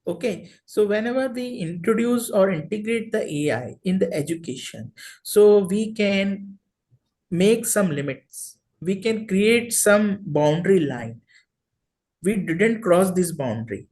Okay, so whenever we introduce or integrate the AI in the education, so we can make some limits, we can create some boundary line. We didn't cross this boundary.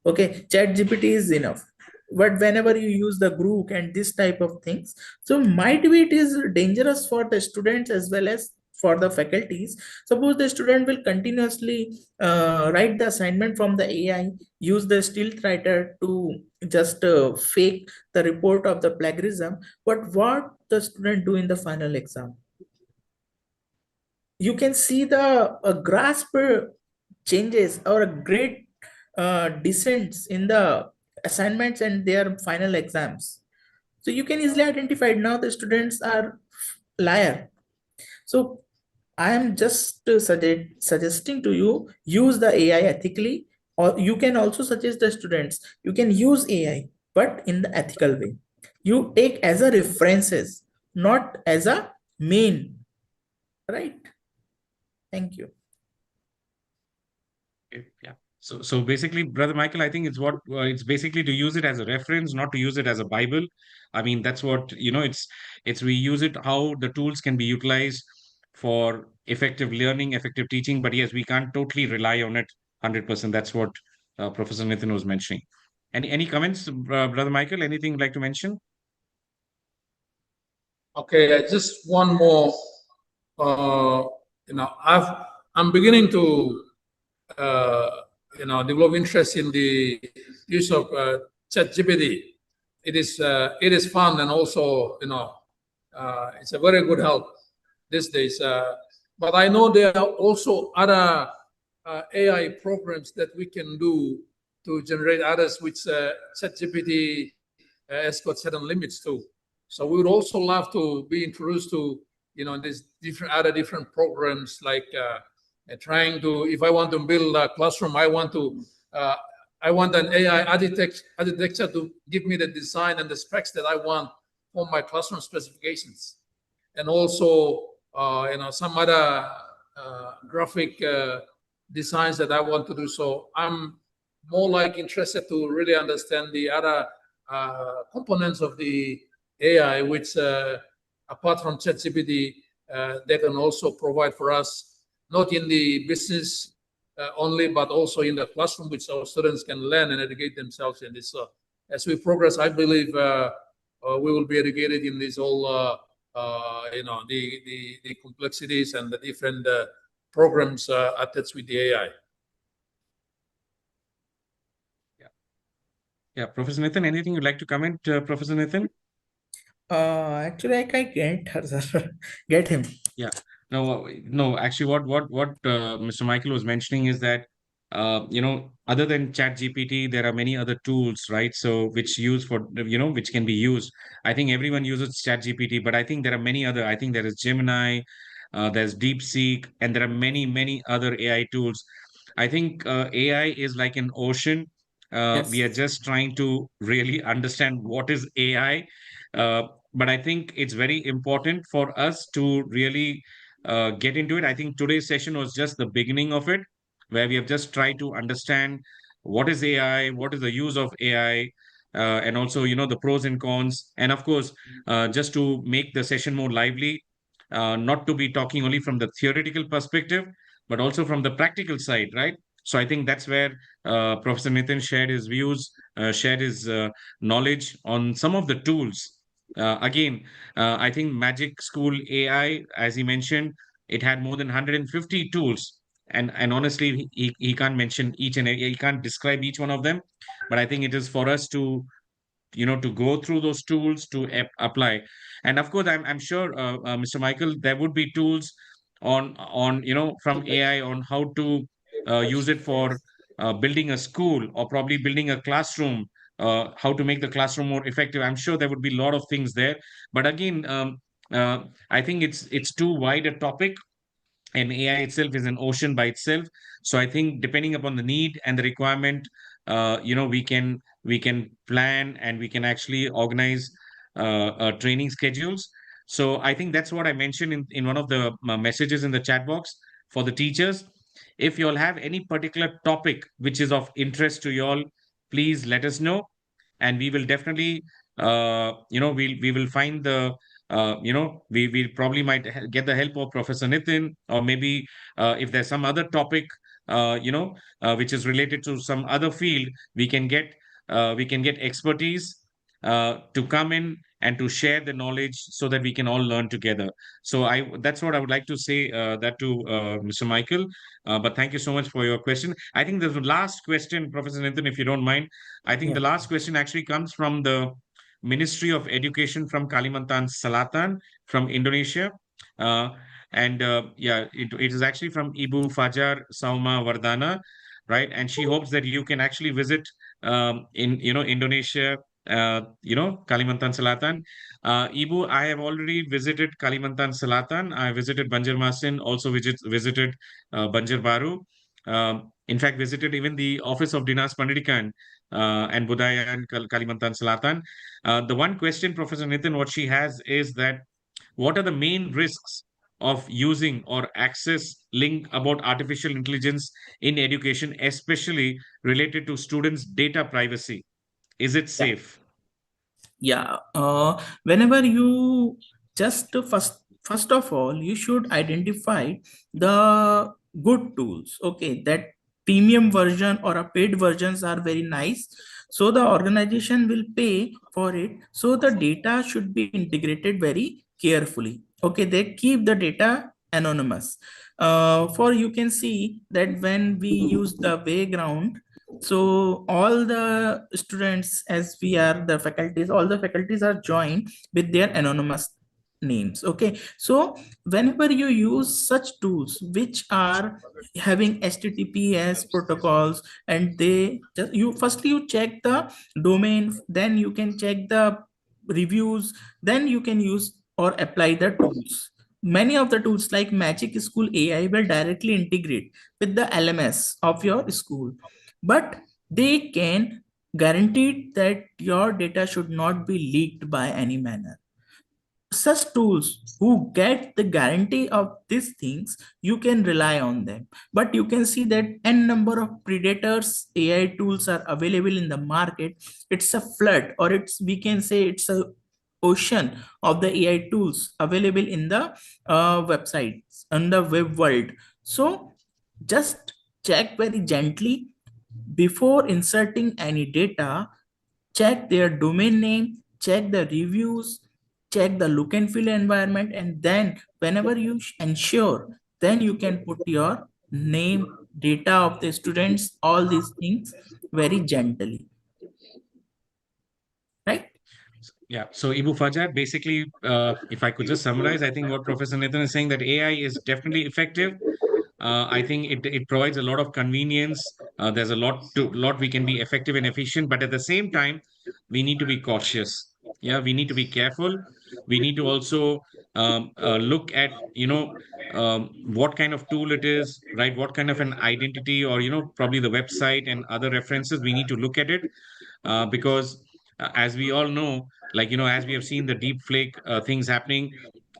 Okay, chat GPT is enough. But whenever you use the group and this type of things, so might be it is dangerous for the students as well as for the faculties. Suppose the student will continuously write the assignment from the AI, use the stealth writer to just fake the report of the plagiarism. But what the student do in the final exam? You can see the grasp changes or a great descents in the assignments and their final exams. So you can easily identify now the students are liar. So I am just suggesting to you, use the AI ethically, or you can also suggest the students, you can use AI, but in the ethical way. You take as a references, not as a main, right? Thank you. Okay, yeah. So basically, Brother Michael, I think it's basically to use it as a reference, not to use it as a Bible. I mean, that's what, it's we use it how the tools can be utilized for effective learning, effective teaching. But yes, we can't totally rely on it 100%. That's what Professor Nitin was mentioning. Any comments, Brother Michael? Anything you'd like to mention? Okay, just one more. I'm beginning to develop interest in the use of ChatGPT. It is fun, and also it's a very good help these days. But I know there are also other AI programs that we can do to generate others, which ChatGPT has got certain limits too. So we would also love to be introduced to these different programs, like trying to, if I want to build a classroom, I want to I want an AI architecture to give me the design and the specs that I want for my classroom specifications, and also some other graphic designs that I want to do. So I'm more like interested to really understand the other components of the AI, which apart from ChatGPT, they can also provide for us, not in the business only, but also in the classroom, which our students can learn and educate themselves in this. As we progress, I believe we will be educated in this all, the complexities and the different programs attached with the AI. Yeah, Professor Nathan, anything you'd like to comment, Professor Nathan? Actually, I can't get her, sir. Get him. Yeah. No. Actually, what Mr. Michael was mentioning is that other than ChatGPT, there are many other tools, right? So which use for which can be used. I think everyone uses ChatGPT, but I think there are many other. I think there is Gemini, there's DeepSeek, and there are many other AI tools. I think AI is like an ocean. We are Yes. just trying to really understand what is AI. But I think it's very important for us to really get into it. I think today's session was just the beginning of it, where we have just tried to understand what is AI, what is the use of AI, and also the pros and cons, and of course, just to make the session more lively, not to be talking only from the theoretical perspective, but also from the practical side, right? So I think that's where Professor Nathan shared his views, shared his knowledge on some of the tools. Again, I think Magic School AI, as he mentioned, it had more than 150 tools. And honestly, he can't mention he can't describe each one of them. But I think it is for us to to go through those tools to apply. And of course, I'm sure, Mr. Michael, there would be tools on from AI on how to use it for building a school or probably building a classroom, how to make the classroom more effective. I'm sure there would be a lot of things there. But again, I think it's too wide a topic, and AI itself is an ocean by itself. So I think depending upon the need and the requirement, we can plan and we can actually organize training schedules. So I think that's what I mentioned in one of the messages in the chat box for the teachers. If you all have any particular topic which is of interest to you all, please let us know, and we will definitely we will find the we probably might get the help of Professor Nitin, or maybe if there's some other topic which is related to some other field, we can get expertise to come in and to share the knowledge so that we can all learn together. So that's what I would like to say that to Mr. Michael. But thank you so much for your question. I think the last question, Professor Nitin, if you don't mind, I think Yeah. the last question actually comes from the Ministry of Education from Kalimantan Selatan, from Indonesia. Uh, and yeah, it is actually from Ibu Fajar Sauma Wardana, right? And she hopes that you can actually visit in Indonesia, Kalimantan Selatan. Ibu, I have already visited Kalimantan Selatan. I visited Banjarmasin, also visited Banjarbaru. In fact, visited even the Office of Dinas Pendidikan and Budaya in Kalimantan Selatan. The one question, Professor Nitin, what she has is that what are the main risks of using or access link about artificial intelligence in education, especially related to students' data privacy? Is it Yeah. safe? Yeah. Whenever you just first of all, you should identify the good tools. Okay, that premium version or a paid versions are very nice. So the organization will pay for it. So the data should be integrated very carefully. Okay, they keep the data anonymous. For you can see that when we use the Vyground, so all the students, as we are the faculties, all the faculties are joined with their anonymous names. Okay, so whenever you use such tools which are having https protocols, and they just, you firstly you check the domain, then you can check the reviews, then you can use or apply the tools. Many of the tools like Magic School AI will directly integrate with the LMS of your school, but they can guarantee that your data should not be leaked by any manner. Such tools who get the guarantee of these things, you can rely on them. But you can see that n number of predators AI tools are available in the market. It's a flood, or it's, we can say it's a ocean of the AI tools available in the websites and the web world. So just check very gently before inserting any data. Check their domain name, check the reviews, check the look and feel environment, and then whenever you ensure, then you can put your name, data of the students, all these things very gently, right? Yeah. So Ibu Fajat, basically, if I could just summarize, I think what Professor Nathan is saying, that AI is definitely effective. I think it provides a lot of convenience. There's a lot we can be effective and efficient, but at the same time, we need to be cautious. Yeah, we need to be careful. We need to also look at, what kind of tool it is, right? What kind of an identity, or probably the website and other references. We need to look at it, because as we all know, like, as we have seen the deep flake things happening,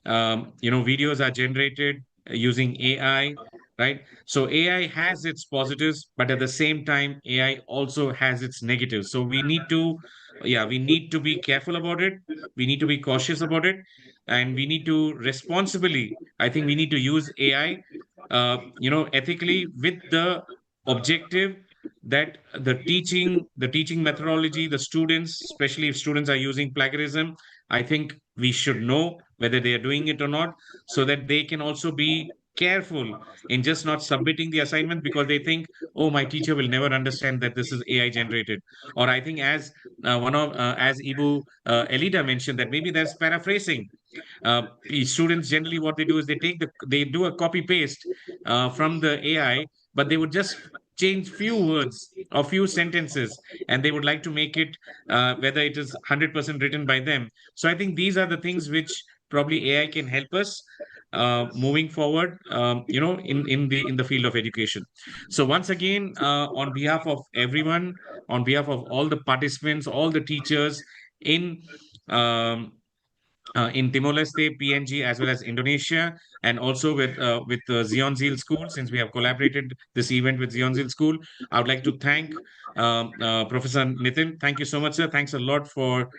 videos are generated using AI, right? So AI has its positives, but at the same time, AI also has its negatives. So we need to be careful about it. We need to be cautious about it, and we need to responsibly, I think we need to use AI, ethically, with the objective that the teaching methodology, the students, especially if students are using plagiarism, I think we should know whether they are doing it or not, so that they can also be careful in just not submitting the assignment because they think, oh, my teacher will never understand that this is AI generated. Or I think, as Ibu Elida mentioned, that maybe there's paraphrasing. Students generally, what they do is they do a copy paste from the AI, but they would just change few words or few sentences, and they would like to make it, whether it is 100% written by them. So I think these are the things which probably AI can help us moving forward, in the field of education. So once again, on behalf of everyone, on behalf of all the participants, all the teachers in um, Timor-Leste, PNG, as well as Indonesia, and also with Zion Zil School, since we have collaborated this event with Zion Zil School. I would like to thank Professor Nitin. Thank you so much, sir. Thanks a lot for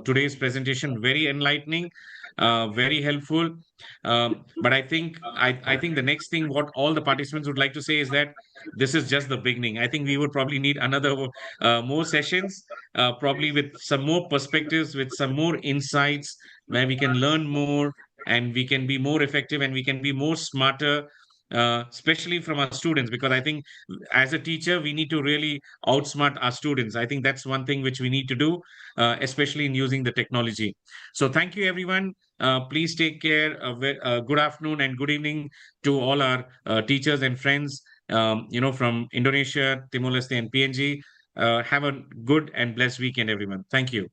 today's presentation. Very enlightening, very helpful. But I think the next thing what all the participants would like to say is that this is just the beginning. I think we would probably need another more sessions, probably with some more perspectives, with some more insights, where we can learn more and we can be more effective and we can be more smarter, especially from our students, because I think as a teacher we need to really outsmart our students. I think that's one thing which we need to do, especially in using the technology. So thank you, everyone. Please take care. Good afternoon and good evening to all our teachers and friends, from Indonesia, Timor-Leste, and PNG. Have a good and blessed weekend, everyone. Thank you.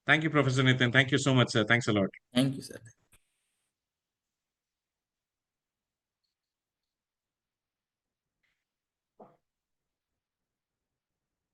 Thank you, Professor Nathan. Thank you so much, sir. Thanks a lot. Thank you, sir.